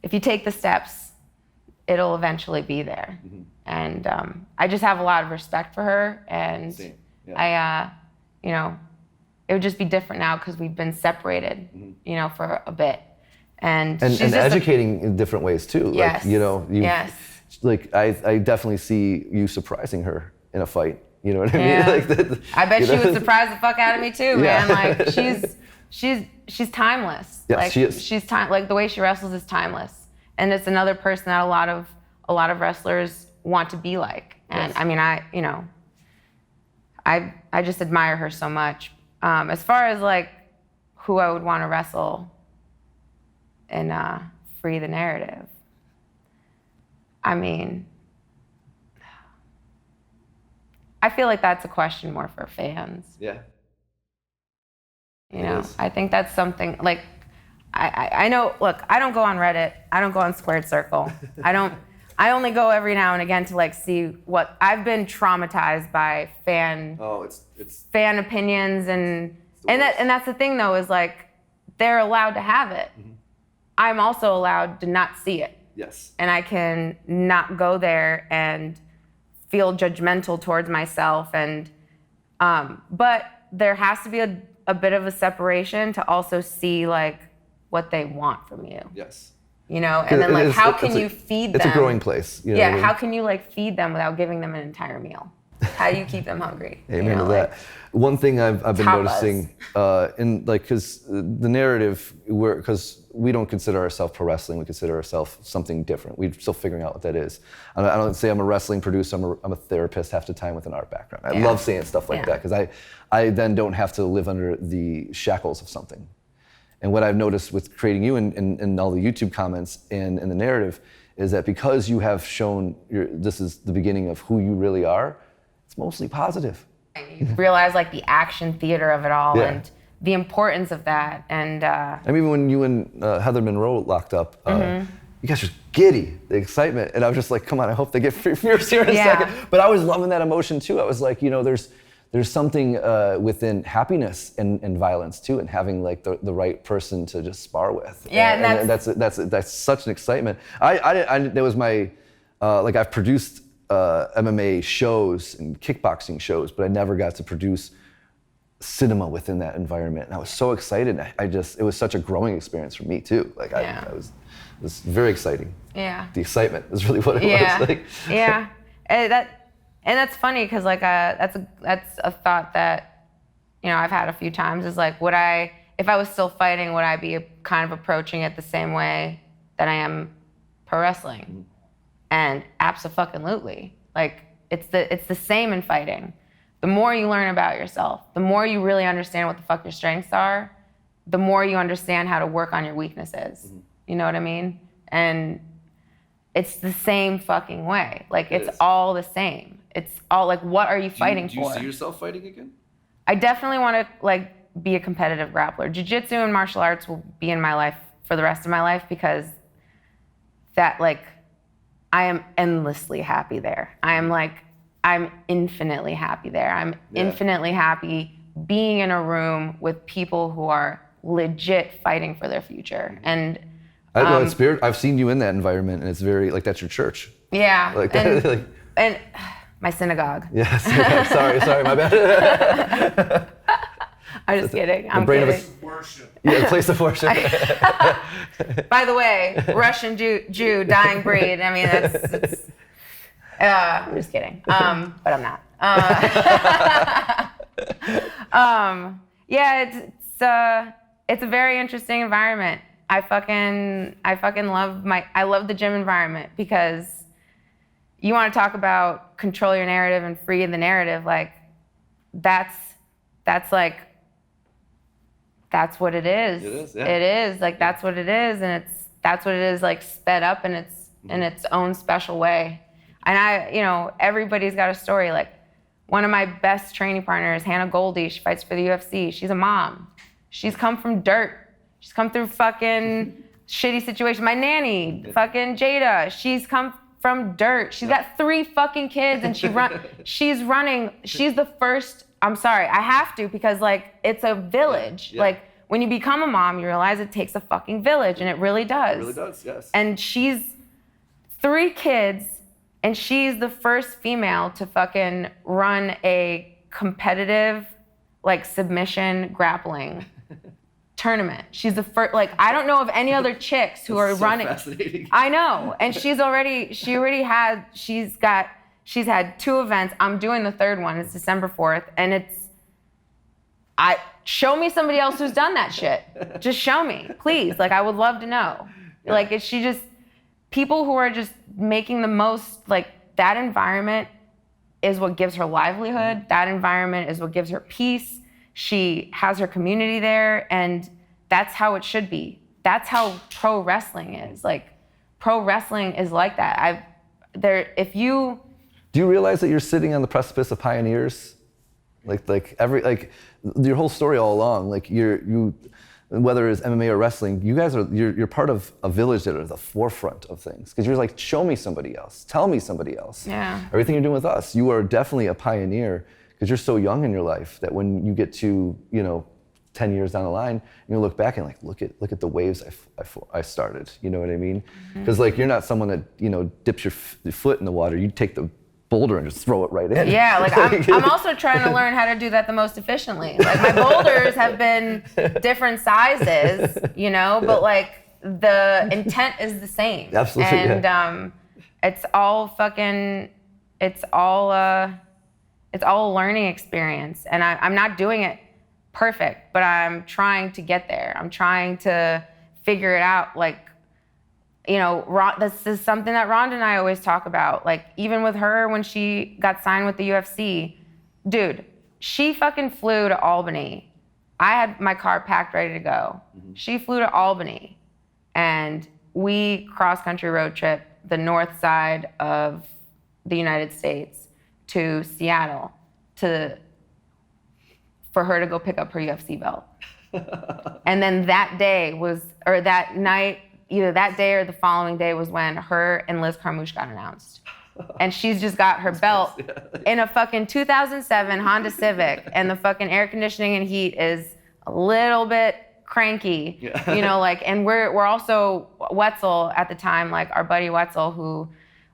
if you take the steps, it'll eventually be there. Mm-hmm. And I just have a lot of respect for her. And I, it would just be different now because we've been separated, for a bit. And educating in different ways too. Yes. Yes. I definitely see you surprising her in a fight. You know what I mean? I bet she would surprise the fuck out of me too, man. She's timeless. Yes, she is. She's the way she wrestles is timeless. And it's another person that a lot of wrestlers want to be like. And yes. I just admire her so much. As far as who I would want to wrestle in Free the Narrative, I feel like that's a question more for fans. Yeah. I think that's something I know, look, I don't go on Reddit. I don't go on Squared Circle. I only go every now and again to see what I've been traumatized by fan opinions and that's the thing though, is they're allowed to have it. Mm-hmm. I'm also allowed to not see it. Yes. And I can not go there and feel judgmental towards myself but there has to be a bit of a separation to also see what they want from you. Yes. And then how can you feed them? It's a growing place. How can you feed them without giving them an entire meal? How do you keep them hungry? Amen to that. One thing I've been noticing because the narrative, because we don't consider ourselves pro wrestling, we consider ourselves something different. We're still figuring out what that is. I don't say I'm a wrestling producer. I'm a therapist half the time with an art background. I love saying stuff like that because I then don't have to live under the shackles of something. And what I've noticed with creating you and all the YouTube comments and the narrative is that because you have shown this is the beginning of who you really are, it's mostly positive. You realize the action theater of it all and the importance of that. And even when you and Heather Monroe locked up, you guys were giddy, the excitement. And I was just come on, I hope they get fierce here in a second. But I was loving that emotion too. I was there's something within happiness and violence too, and having the right person to just spar with. Yeah, and that's such an excitement. That was my I've produced MMA shows and kickboxing shows, but I never got to produce cinema within that environment. And I was so excited. It was such a growing experience for me too. It was very exciting. Yeah. The excitement is really what it was. Yeah. And that's funny because that's a thought that I've had a few times is if I was still fighting, would I be kind of approaching it the same way that I am pro wrestling? Mm-hmm. And abso-fucking-lutely. It's the same in fighting. the more you learn about yourself, the more you really understand what the fuck your strengths are, the more you understand how to work on your weaknesses. You know what I mean? And it's the same fucking way. Like, it's all the same. It's all like, what are you fighting for? Do you see yourself fighting again? I definitely want to like be a competitive grappler. Jiu-jitsu and martial arts will be in my life for the rest of my life, because that, like, I am endlessly happy there. I'm infinitely happy there. I'm infinitely happy being in a room with people who are legit fighting for their future. And I know it's spirit. I've seen you in that environment, and it's very like that's your church. Yeah. Like and, that, like, and my synagogue. Yes. Sorry, my bad. I'm just kidding. I'm brain kidding. of worship. Yeah, place of worship. By the way, Russian Jew, dying breed. I mean, it's I'm just kidding. But I'm not. Yeah, it's a very interesting environment. I fucking love the gym environment, because you want to talk about control your narrative and free the narrative. Like, that's what it is. It is, yeah. It is, like, that's what it is, and that's what it is, like, sped up in its own special way. And everybody's got a story. Like, one of my best training partners, Hannah Goldie, she fights for the UFC. She's a mom. She's come from dirt. She's come through fucking shitty situations. My nanny, fucking Jada, she's come from dirt. She's got 3 fucking kids, and she's the first. I'm sorry, I have to, because, like, it's a village. Yeah. Like, when you become a mom, you realize it takes a fucking village, and it really does. It really does, yes. And she's 3 kids, and she's the first female to fucking run a competitive, like, submission grappling tournament. She's the first. Like, I don't know of any other chicks who are running. Fascinating. I know, and she's had 2 events. I'm doing the 3rd one. It's December 4th, and show me somebody else who's done that shit. Just show me, please. Like, I would love to know. Yeah. Like, is she just people who are just making the most, like, that environment is what gives her livelihood. That environment is what gives her peace. She has her community there, and that's how it should be. That's how pro wrestling is. Like, pro wrestling is like that. Do you realize that you're sitting on the precipice of pioneers? Like your whole story all along, like you whether it's MMA or wrestling, you guys you're part of a village that are at the forefront of things. Because you're like, show me somebody else, tell me somebody else. Yeah. Everything you're doing with us, you are definitely a pioneer, because you're so young in your life that when you get to 10 years down the line, you look back and like look at the waves I started. You know what I mean? Because like you're not someone that dips your foot in the water. You take the boulder and just throw it right in. Yeah, like I'm also trying to learn how to do that the most efficiently. Like, my boulders have been different sizes, but like the intent is the same. Absolutely. And it's all a learning experience. And I'm not doing it perfect, but I'm trying to get there. I'm trying to figure it out. Like, this is something that Rhonda and I always talk about. Like, even with her, when she got signed with the UFC, dude, she fucking flew to Albany. I had my car packed, ready to go. She flew to Albany, and we cross-country road trip the north side of the United States to Seattle for her to go pick up her UFC belt. And then that night, either that day or the following day, was when her and Liz Carmouche got announced. And she's just got her belt in a fucking 2007 Honda Civic, and the fucking air conditioning and heat is a little bit cranky, and we're also Wetzel at the time, like our buddy Wetzel, who,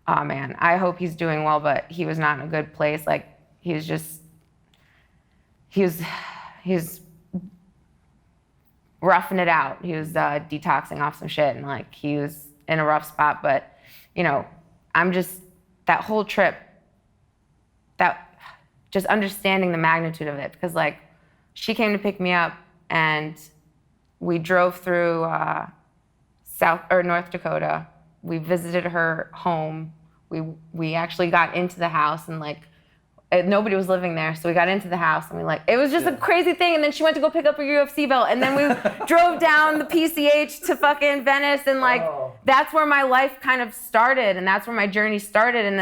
oh man, I hope he's doing well, but he was not in a good place. Like, he was roughing it out. He was detoxing off some shit, and like he was in a rough spot. But I'm just, that whole trip, that just understanding the magnitude of it, because like she came to pick me up, and we drove through North Dakota. We visited her home. We actually got into the house, and like nobody was living there, so we got into the house and it was just a crazy thing. And then she went to go pick up her UFC belt, and then we drove down the PCH to fucking Venice, and that's where my life kind of started, and that's where my journey started. And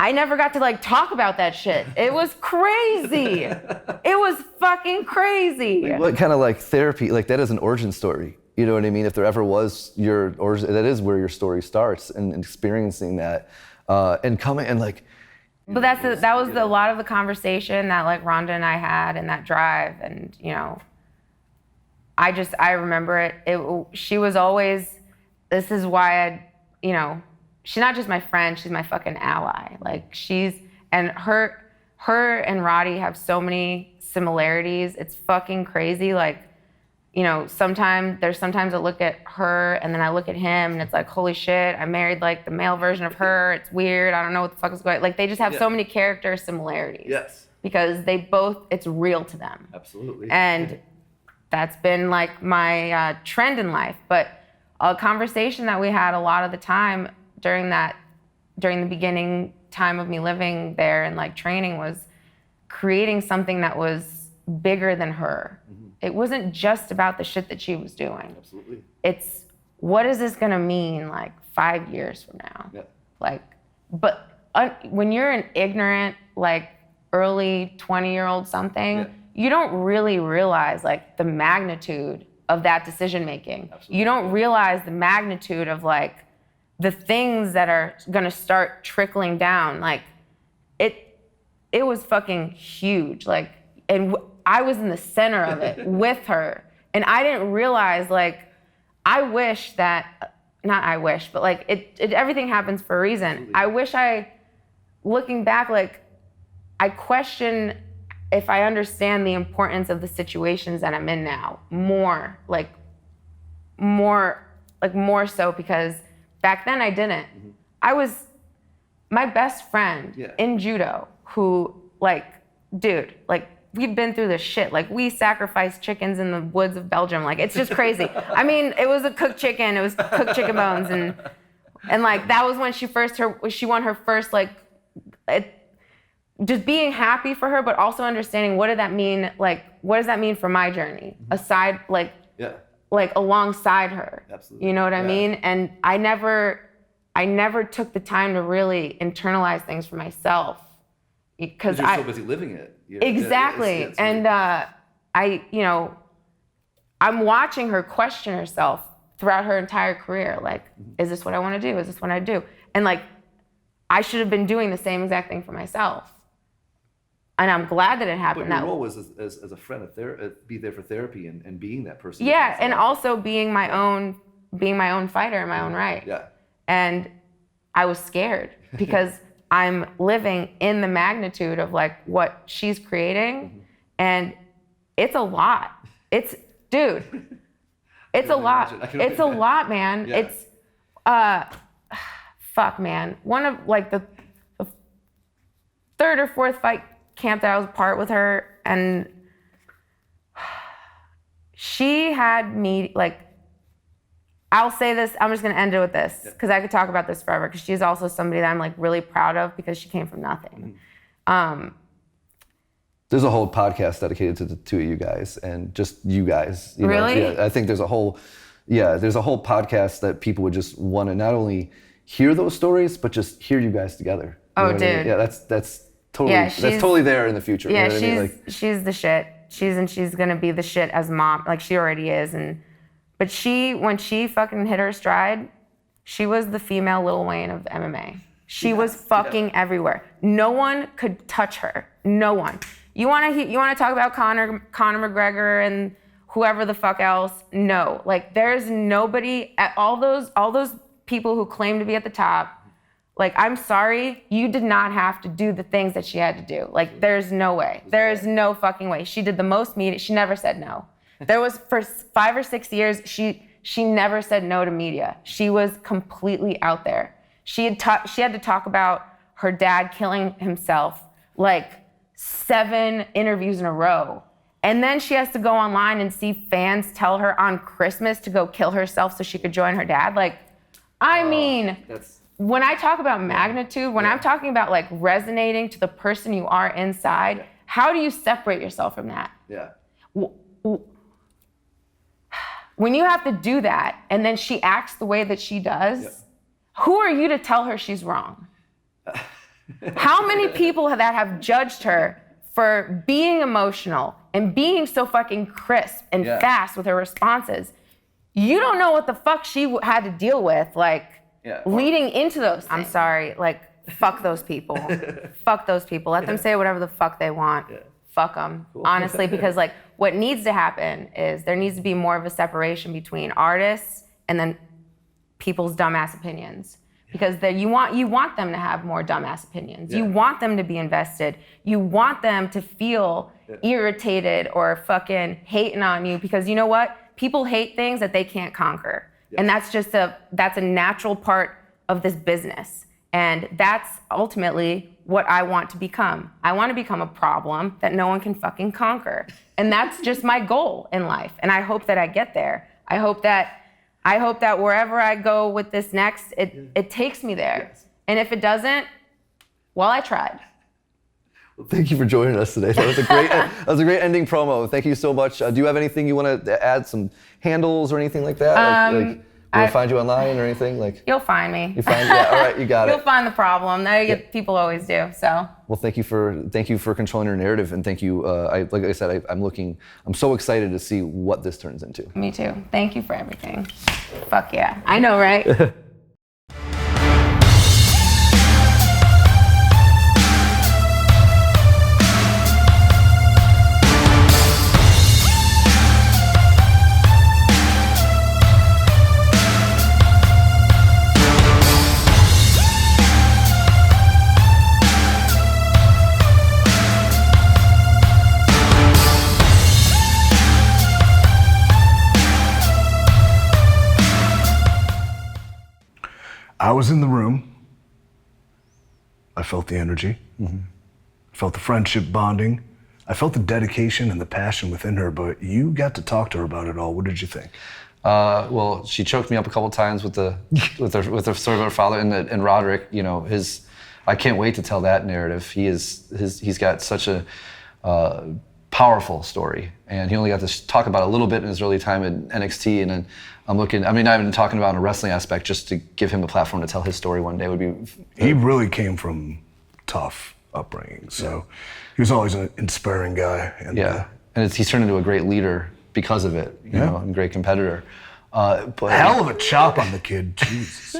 I never got to talk about that shit. It was crazy. It was fucking crazy. What kind of therapy? That is an origin story. You know what I mean? If there ever was your origin, that is where your story starts, and experiencing that, and coming and But that was a lot of the conversation that Rhonda and I had, and that drive, and I remember it. She was always, this is why she's not just my friend, she's my fucking ally. Her and Roddy have so many similarities. It's fucking crazy. Sometimes I look at her and then I look at him and it's holy shit, I married the male version of her. It's weird. I don't know what the fuck is going on. They just have so many character similarities. Yes. Because it's real to them. Absolutely. And that's been my trend in life. But a conversation that we had a lot of the time during the beginning time of me living there and training was creating something that was bigger than her. Mm-hmm. It wasn't just about the shit that she was doing. Absolutely. It's what is this gonna mean 5 years from now? Yeah. When you're an ignorant early 20-year-old something, you don't really realize the magnitude of that decision making. Absolutely. You don't realize the magnitude of the things that are gonna start trickling down. It was fucking huge. And I was in the center of it with her. And I didn't realize, I wish that, not I wish, but everything happens for a reason. Absolutely. Looking back, I question if I understand the importance of the situations that I'm in now more so, because back then I didn't. Mm-hmm. I was my best friend in judo who dude, we've been through this shit. We sacrificed chickens in the woods of Belgium. It's just crazy. I mean, it was a cooked chicken. It was cooked chicken bones. And that was when she won her first, just being happy for her, but also understanding what did that mean? What does that mean for my journey? Aside, alongside her. Absolutely. You know what I mean? And I never took the time to really internalize things for myself. Because you're so busy living it. Exactly. And I'm watching her question herself throughout her entire career. Is this what I want to do? Is this what I do? And I should have been doing the same exact thing for myself. And I'm glad that it happened. But your role was as a friend, be there for therapy and being that person. Yeah, and also being my own fighter in my own right. Yeah. And I was scared because I'm living in the magnitude of what she's creating, and it's a lot. It's a lot. It's a lot, man. Yeah. It's fuck, man. One of the third or fourth fight camp that I was part with her, and she had me I'll say this, I'm just gonna end it with this, because I could talk about this forever, because she's also somebody that I'm really proud of, because she came from nothing. Mm-hmm. There's a whole podcast dedicated to the two of you guys, and just you guys. Really? Yeah, I think there's a whole podcast that people would just want to not only hear those stories, but just hear you guys together. You know what I mean? Yeah, that's totally there in the future. Yeah, you know what I mean? she's the shit. She's gonna be the shit as mom, she already is. But when she fucking hit her stride, she was the female Lil Wayne of MMA. She was fucking everywhere. No one could touch her. No one. You wanna talk about Conor McGregor and whoever the fuck else? No. There's nobody at all those people who claim to be at the top. I'm sorry, you did not have to do the things that she had to do. There's no way. There's no fucking way. She did the most media. She never said no. There was, for 5 or 6 years, she never said no to media. She was completely out there. She had to talk about her dad killing himself 7 interviews in a row. And then she has to go online and see fans tell her on Christmas to go kill herself so she could join her dad. when I talk about magnitude, when I'm talking about like resonating to the person you are inside, how do you separate yourself from that? Yeah. When you have to do that and then she acts the way that she does, who are you to tell her she's wrong? How many people that have judged her for being emotional and being so fucking crisp and fast with her responses? You don't know what the fuck she had to deal with, like, leading into those things. I'm sorry, like, fuck those people. Fuck those people. Let them say whatever the fuck they want. Fuck them, honestly, because like what needs to happen is there needs to be more of a separation between artists and then people's dumbass opinions. Because you want them to have more dumbass opinions. You want them to be invested. You want them to feel irritated or fucking hating on you, because you know what? People hate things that they can't conquer. And that's a natural part of this business. And that's ultimately what I want to become. I want to become a problem that no one can fucking conquer. And that's just my goal in life. And I hope that I get there. I hope that wherever I go with this next, it takes me there. Yes. And if it doesn't, well, I tried. Well, thank you for joining us today. That was a great ending promo. Thank you so much. Do you have anything you want to add, some handles or anything like that? Like will I find you online or anything? Like you'll find me. You find all right, you got it. You'll find the problem. People always do. So. Well, thank you for controlling your narrative, and thank you. Like I said, I'm so excited to see what this turns into. Me too. Thank you for everything. Fuck yeah. I know, right? I was in the room. I felt the energy. I felt the friendship bonding. I felt the dedication and the passion within her, but you got to talk to her about it all. What did you think? Well, she choked me up a couple times with her sort of her father and Roderick. You know, I can't wait to tell that narrative. He's got such a powerful story, and he only got to talk about a little bit in his early time in NXT, and then not even talking about a wrestling aspect, just to give him a platform to tell his story one day would be. He really came from tough upbringing, so he was always an inspiring guy. And he's turned into a great leader because of it, you know, and great competitor. But hell of a chop on the kid, Jesus.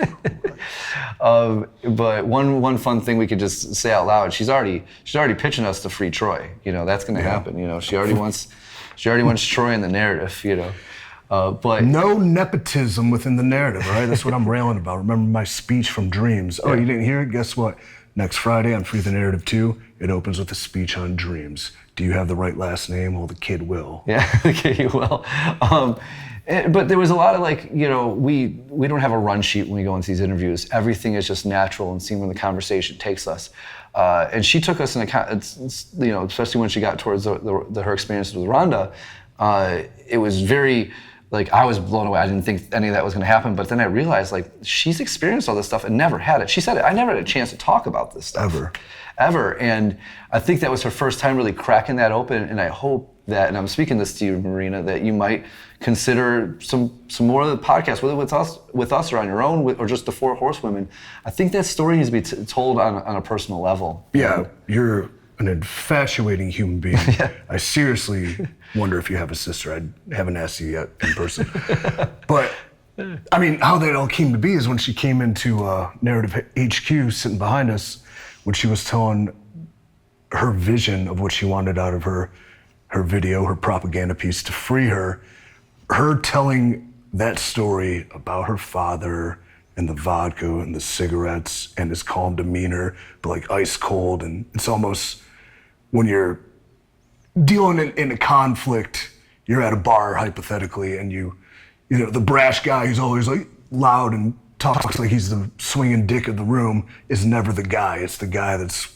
But one fun thing we could just say out loud: she's already pitching us to free Troy. You know, that's going to happen. You know, she already wants Troy in the narrative. You know. But no nepotism within the narrative, right? That's what I'm railing about. Remember my speech from Dreams? Oh, you didn't hear it? Guess what? Next Friday on Free the Narrative 2, it opens with a speech on dreams. Do you have the right last name? Well, the kid will. Yeah, the kid will. But there was a lot of like, you know, we don't have a run sheet when we go into these interviews. Everything is just natural and seeing where the conversation takes us. And she took us in account, you know, especially when she got towards her experiences with Rhonda. It was very, like, I was blown away. I didn't think any of that was going to happen, but then I realized, like, she's experienced all this stuff and never had it. She said it. I never had a chance to talk about this stuff. Ever. And I think that was her first time really cracking that open, and I hope that, and I'm speaking this to you, Marina, that you might consider some more of the podcast, whether with us or on your own, or just the Four Horsewomen. I think that story needs to be told on a personal level. Yeah, you're an infatuating human being. I seriously wonder if you have a sister. I haven't asked you yet in person. But, I mean, how that all came to be is when she came into Narrative HQ sitting behind us, when she was telling her vision of what she wanted out of her video, her propaganda piece to free her telling that story about her father and the vodka and the cigarettes and his calm demeanor, but like ice cold. And it's almost when you're dealing in a conflict, you're at a bar hypothetically, and you know, the brash guy who's always like loud and talks like he's the swinging dick of the room is never the guy. It's the guy that's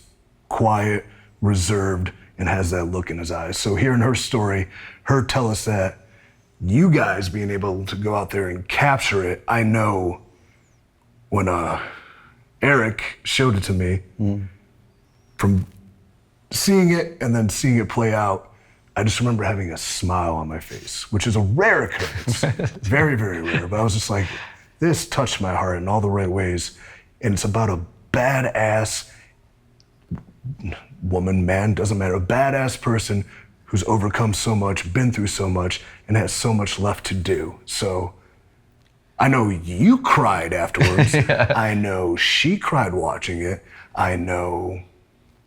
quiet, reserved, and has that look in his eyes. So hearing her story, her tell us that, you guys being able to go out there and capture it, I know when Eric showed it to me. From seeing it and then seeing it play out, I just remember having a smile on my face, which is a rare occurrence. Very, very rare. But I was just like, this touched my heart in all the right ways. And it's about a badass woman, man, doesn't matter, a badass person who's overcome so much, been through so much, and has so much left to do. So I know you cried afterwards. I know she cried watching it. I know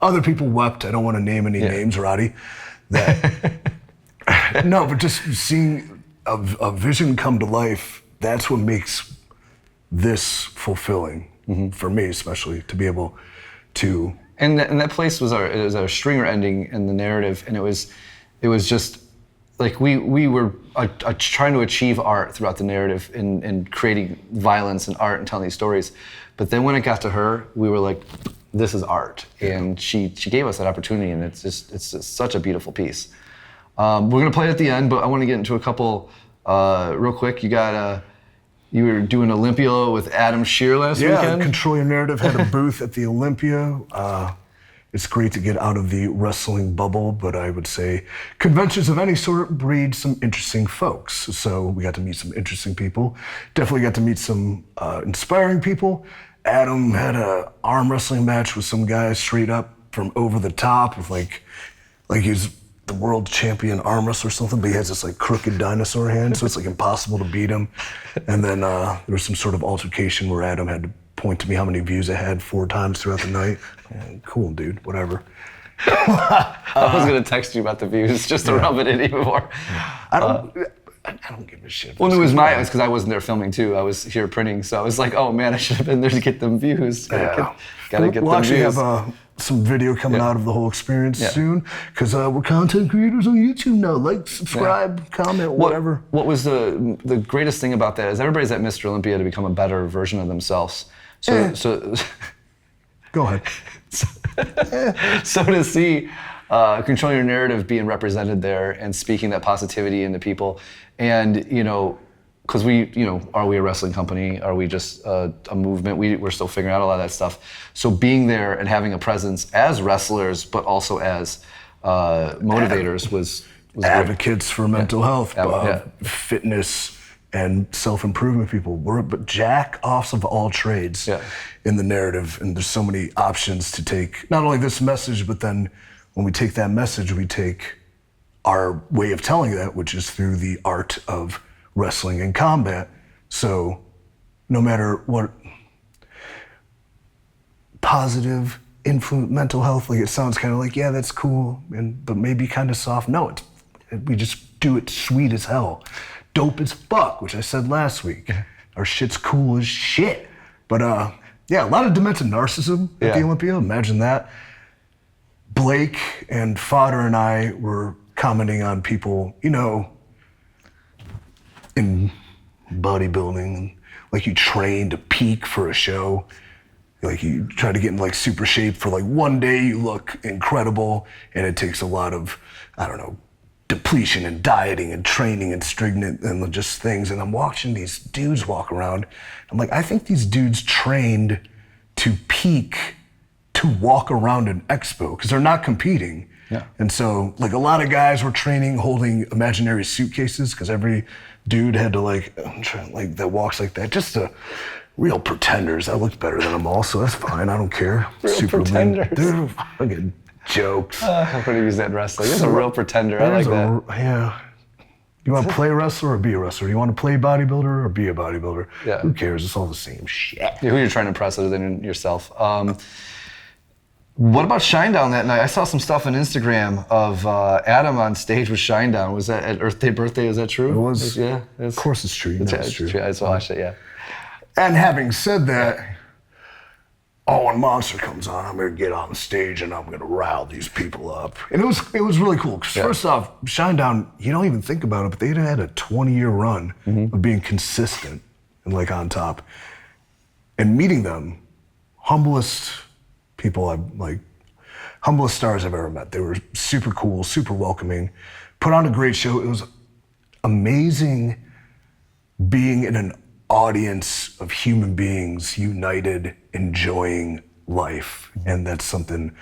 other people wept. I don't want to name any names, Roddy. No, but just seeing a vision come to life, that's what makes this fulfilling for me, especially to be able to. And that place was our stringer ending in the narrative, and it was just like we were trying to achieve art throughout the narrative in creating violence and art and telling these stories. But then when it got to her, we were like, this is art, and she gave us that opportunity, and it's just such a beautiful piece. We're gonna play it at the end, but I want to get into a couple real quick. You were doing Olympia with Adam Shear last weekend? Yeah, Control Your Narrative had a booth at the Olympia. It's great to get out of the wrestling bubble, but I would say conventions of any sort breed some interesting folks. So we got to meet some interesting people. Definitely got to meet some inspiring people. Adam had a arm wrestling match with some guy straight up from over the top with like he's the world champion arm wrestler or something, but he has this like crooked dinosaur hand, so it's like impossible to beat him. And then there was some sort of altercation where Adam had to point to me how many views it had 4 times throughout the night. Cool, dude, whatever. I was gonna text you about the views just to rub it in even more. I don't give a shit. Well, it was because I wasn't there filming too. I was here printing, so I was like, oh man, I should have been there to get them views. Gotta get them views. We'll actually have some video coming out of the whole experience soon, because we're content creators on YouTube now. Like, subscribe, comment, whatever. What was the greatest thing about that is everybody's at Mr. Olympia to become a better version of themselves. So go ahead. So to see Control Your Narrative being represented there and speaking that positivity into people, and because are we a wrestling company? Are we just a movement? We're still figuring out a lot of that stuff. So being there and having a presence as wrestlers, but also as motivators was advocates for mental health, fitness, and self-improvement people. We're jack-offs of all trades in the narrative, and there's so many options to take. Not only this message, but then when we take that message, we take our way of telling that, which is through the art of wrestling and combat. So no matter what positive influence, mental health, like it sounds kind of like, yeah, that's cool, but maybe kind of soft. No, we just do it sweet as hell. Dope as fuck, which I said last week. Our shit's cool as shit. But a lot of demented narcissism at the Olympia, imagine that. Blake and Fodder and I were commenting on people, in bodybuilding, like you train to peak for a show. Like you try to get in like super shape for like one day, you look incredible, and it takes a lot of, depletion and dieting and training and stringent and just things. And I'm watching these dudes walk around. I'm like, I think these dudes trained to peak to walk around an expo because they're not competing. Yeah. And so like a lot of guys were training holding imaginary suitcases because every dude had to that walks like that. Just the real pretenders. I look better than them all, so that's fine. I don't care. Real super pretenders. They're fucking jokes. I'm going to use that in wrestling. He's a real pretender. I like that. Yeah. You want to play wrestler or be a wrestler? You want to play bodybuilder or be a bodybuilder? Yeah. Who cares? It's all the same shit. Yeah, who you're trying to impress other than yourself. What about Shinedown that night? I saw some stuff on Instagram of Adam on stage with Shinedown. Was that at Earth Day Birthday? Is that true? It was. Yeah. Of course it's true. It's true. I just watched it, yeah. And having said that, when Monster comes on, I'm gonna get on stage and I'm gonna rile these people up. And it was really cool. Because first off, Shinedown, you don't even think about it, but they had a 20-year run of being consistent and like on top. And meeting them, humblest people humblest stars I've ever met. They were super cool, super welcoming, put on a great show. It was amazing being in an audience of human beings united, enjoying life. And that's something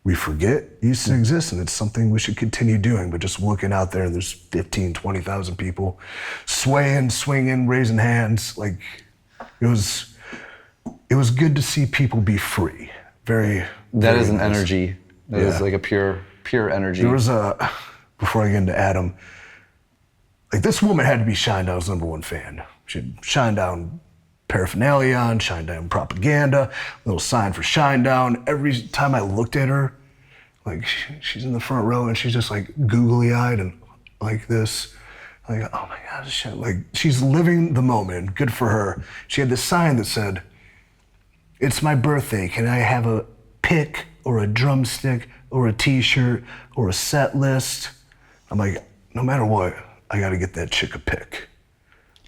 we forget used to exist, and it's something we should continue doing. But just looking out there and there's 15, 20,000 people swaying, swinging, raising hands, like it was good to see people be free. That is an energy. That is like a pure energy. There was before I get into Adam, like this woman had to be Shinedown's #1 fan. She had Shinedown paraphernalia on, Shinedown propaganda, little sign for Shinedown. Every time I looked at her, like she's in the front row and she's just like googly-eyed and like this. Like, oh my God, shit. Like she's living the moment. Good for her. She had this sign that said, "It's my birthday. Can I have a pick or a drumstick or a t-shirt or a set list?" I'm like, no matter what, I gotta get that chick a pick.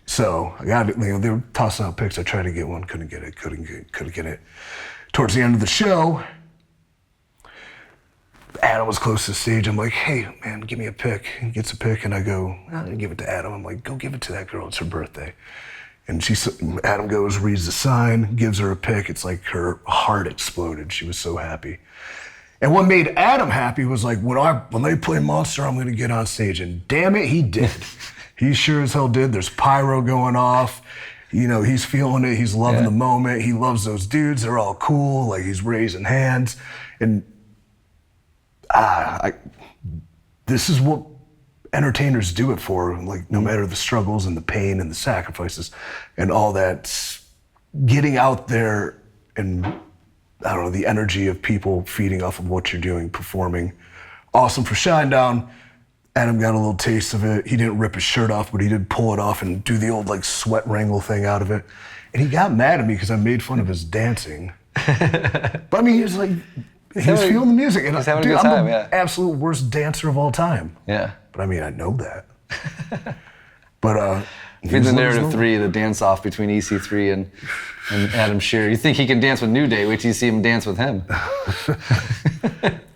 So I got it. You know, they were tossing out picks. I tried to get one, couldn't get it. Towards the end of the show, Adam was close to the stage. I'm like, "Hey man, give me a pick." He gets a pick and I go, "I'm gonna give it to Adam." I'm like, "Go give it to that girl, it's her birthday." And Adam goes, reads the sign, gives her a pick. It's like her heart exploded. She was so happy. And what made Adam happy was like, when they play Monster, I'm gonna get on stage. And damn it, he did. He sure as hell did. There's pyro going off. You know, he's feeling it. He's loving the moment. He loves those dudes. They're all cool. Like he's raising hands. And this is what entertainers do it for. Like no matter the struggles and the pain and the sacrifices and all that, getting out there and I don't know, the energy of people feeding off of what you're doing, performing. Awesome for Shinedown. Adam got a little taste of it. He didn't rip his shirt off, but he did pull it off and do the old like sweat wrangle thing out of it. And he got mad at me because I made fun of his dancing. But I mean, he was like, he was feeling the music. And he's having a good time, I'm the absolute worst dancer of all time. Yeah. But I mean, I know that. But in the Narrator 3, the dance-off between EC3 and Adam Shearer. You think he can dance with New Day, wait till you see him dance with him.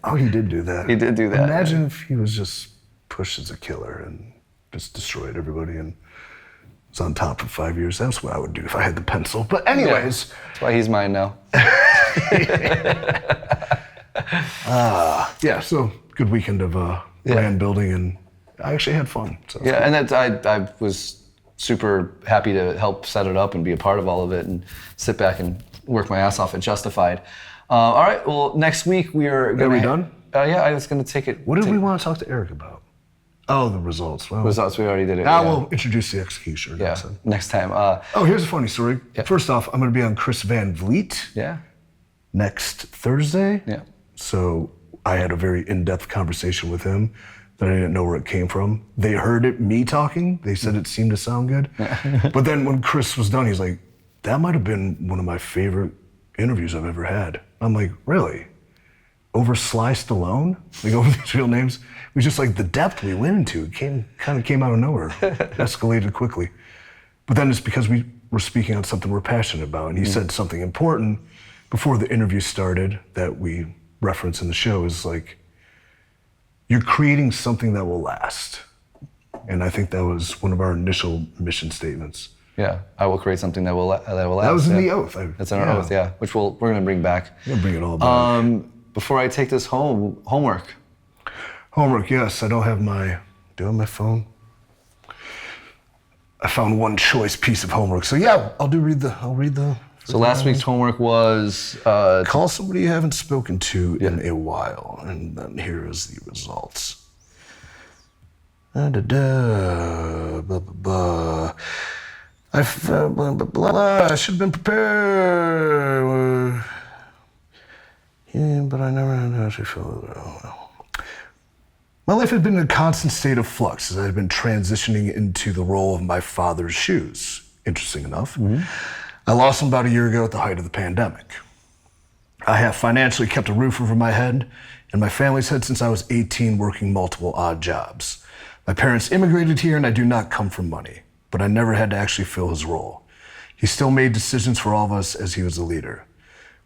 Oh, he did do that. He did do that. Imagine if he was just pushed as a killer and just destroyed everybody and was on top for 5 years. That's what I would do if I had the pencil. But anyways. Yeah. That's why he's mine now. Yeah, so good weekend of brand building, and I actually had fun. So yeah, and that's, I was super happy to help set it up and be a part of all of it and sit back and work my ass off at Justified. All right, well, next week we are going to... Are we done? Yeah, I was going to take it... What did we want to talk to Eric about? Oh, the results. Well, results, we already did it. Now we'll introduce the executioner. Yeah, next time. Here's a funny story. Yeah. First off, I'm going to be on Chris Van Vliet next Thursday. Yeah. So I had a very in-depth conversation with him that I didn't know where it came from. They heard it, me talking. They said it seemed to sound good. But then when Chris was done, he's like, that might have been one of my favorite interviews I've ever had. I'm like, really? Over Sly Stallone? Like over these real names? It was just like the depth we went into. It kind of came out of nowhere. Escalated quickly. But then it's because we were speaking on something we're passionate about. And he said something important before the interview started that we reference in the show is like, you're creating something that will last. And I think that was one of our initial mission statements. Yeah, I will create something that will last. That was in the oath. That's in our oath, which we're going to bring back. We're going to bring it all back. Before I take this home, homework. Homework, yes. I don't have my, do I have my phone? I found one choice piece of homework. So yeah, I'll read the. So last week's homework was... call somebody you haven't spoken to in a while. And then here is the results. I should have been prepared. Yeah, but I never had to actually feel it. My life had been in a constant state of flux as I had been transitioning into the role of my father's shoes. Interesting enough. Mm-hmm. I lost him about a year ago at the height of the pandemic. I have financially kept a roof over my head and my family's head since I was 18, working multiple odd jobs. My parents immigrated here and I do not come from money, but I never had to actually fill his role. He still made decisions for all of us as he was the leader.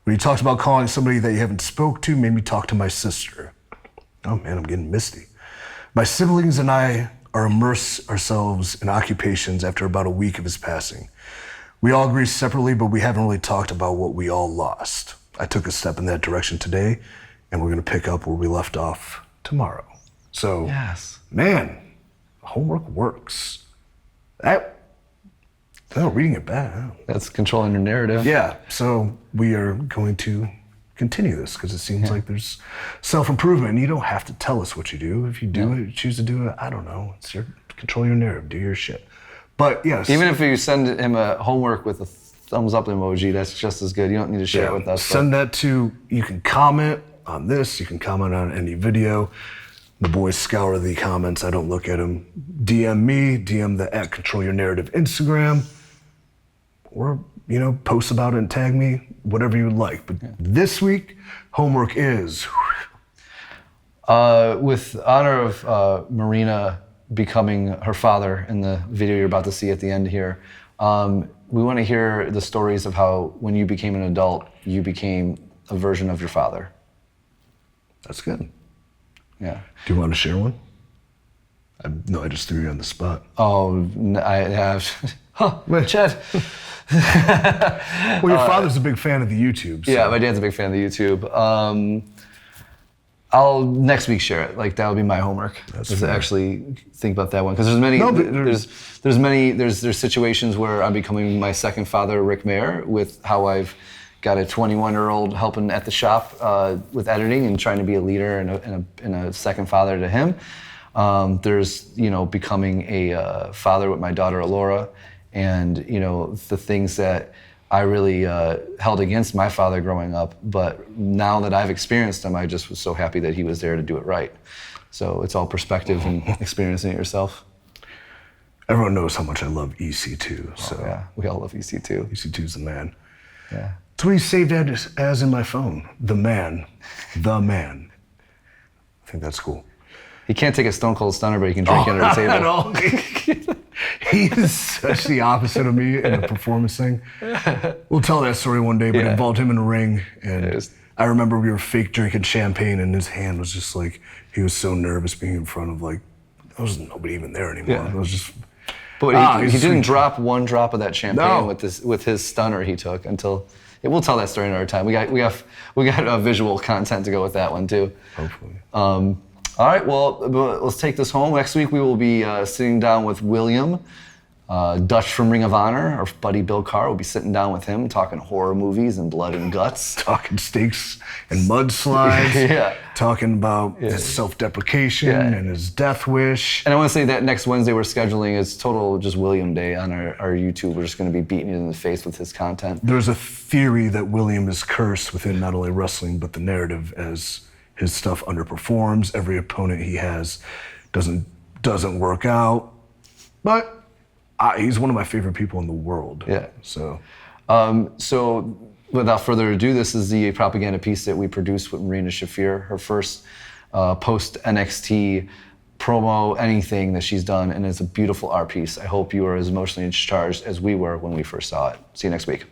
When he talked about calling somebody that you haven't spoke to, made me talk to my sister. Oh man, I'm getting misty. My siblings and I are immerse ourselves in occupations after about a week of his passing. We all agree separately, but we haven't really talked about what we all lost. I took a step in that direction today, and we're gonna pick up where we left off tomorrow. So, Yes. man, homework works. Reading it back. That's controlling your narrative. Yeah, so we are going to continue this because it seems like there's self-improvement. You don't have to tell us what you do. If you do it, choose to do it, I don't know. It's your control your narrative, do your shit. But yes. Even if you send him a homework with a thumbs up emoji, that's just as good. You don't need to share it with us. Send that to, you can comment on this, you can comment on any video. The boys scour the comments, I don't look at them. DM me, DM the @ControlYourNarrative Instagram, or, post about it and tag me, whatever you would like. But this week, homework is... With honor of Marina becoming her father in the video you're about to see at the end here, we want to hear the stories of how when you became an adult, you became a version of your father. That's good. Yeah. Do you want to share one? No, I just threw you on the spot. Oh, I have. Chad. Well, your father's a big fan of the YouTube. So. Yeah, my dad's a big fan of the YouTube. I'll next week share it. Like that'll be my homework. That's to actually think about that one because there's many. No, there's situations where I'm becoming my second father, Rick Mayer, with how I've got a 21-year-old helping at the shop with editing and trying to be a leader and a second father to him. There's becoming a father with my daughter Alora, and the things that I really held against my father growing up, but now that I've experienced him, I just was so happy that he was there to do it right. So it's all perspective and experiencing it yourself. Everyone knows how much I love EC2. So yeah, we all love EC2. EC2's the man. Yeah. That's what he saved as in my phone. The man. The man. I think that's cool. He can't take a Stone Cold Stunner, but he can drink under the table. At all. He is such the opposite of me in the performance thing. We'll tell that story one day, but it involved him in a ring. And I remember we were fake drinking champagne, and his hand was just like, he was so nervous being in front of there was nobody even there anymore. Yeah. It was just... But he didn't drop one drop of that champagne with his stunner he took until... We'll tell that story another time. We got visual content to go with that one too. Hopefully. All right, well, let's take this home. Next week we will be sitting down with William, Dutch from Ring of Honor. Our buddy Bill Carr will be sitting down with him, talking horror movies and blood and guts. Talking steaks and mudslides. Yeah. Talking about his self-deprecation and his death wish. And I want to say that next Wednesday we're scheduling is total just William Day on our YouTube. We're just going to be beating it in the face with his content. There's a theory that William is cursed within not only wrestling, but the narrative as his stuff underperforms. Every opponent he has doesn't work out. But he's one of my favorite people in the world. Yeah. So without further ado, this is the propaganda piece that we produced with Marina Shafir, her first post-NXT promo, anything that she's done, and it's a beautiful art piece. I hope you are as emotionally charged as we were when we first saw it. See you next week.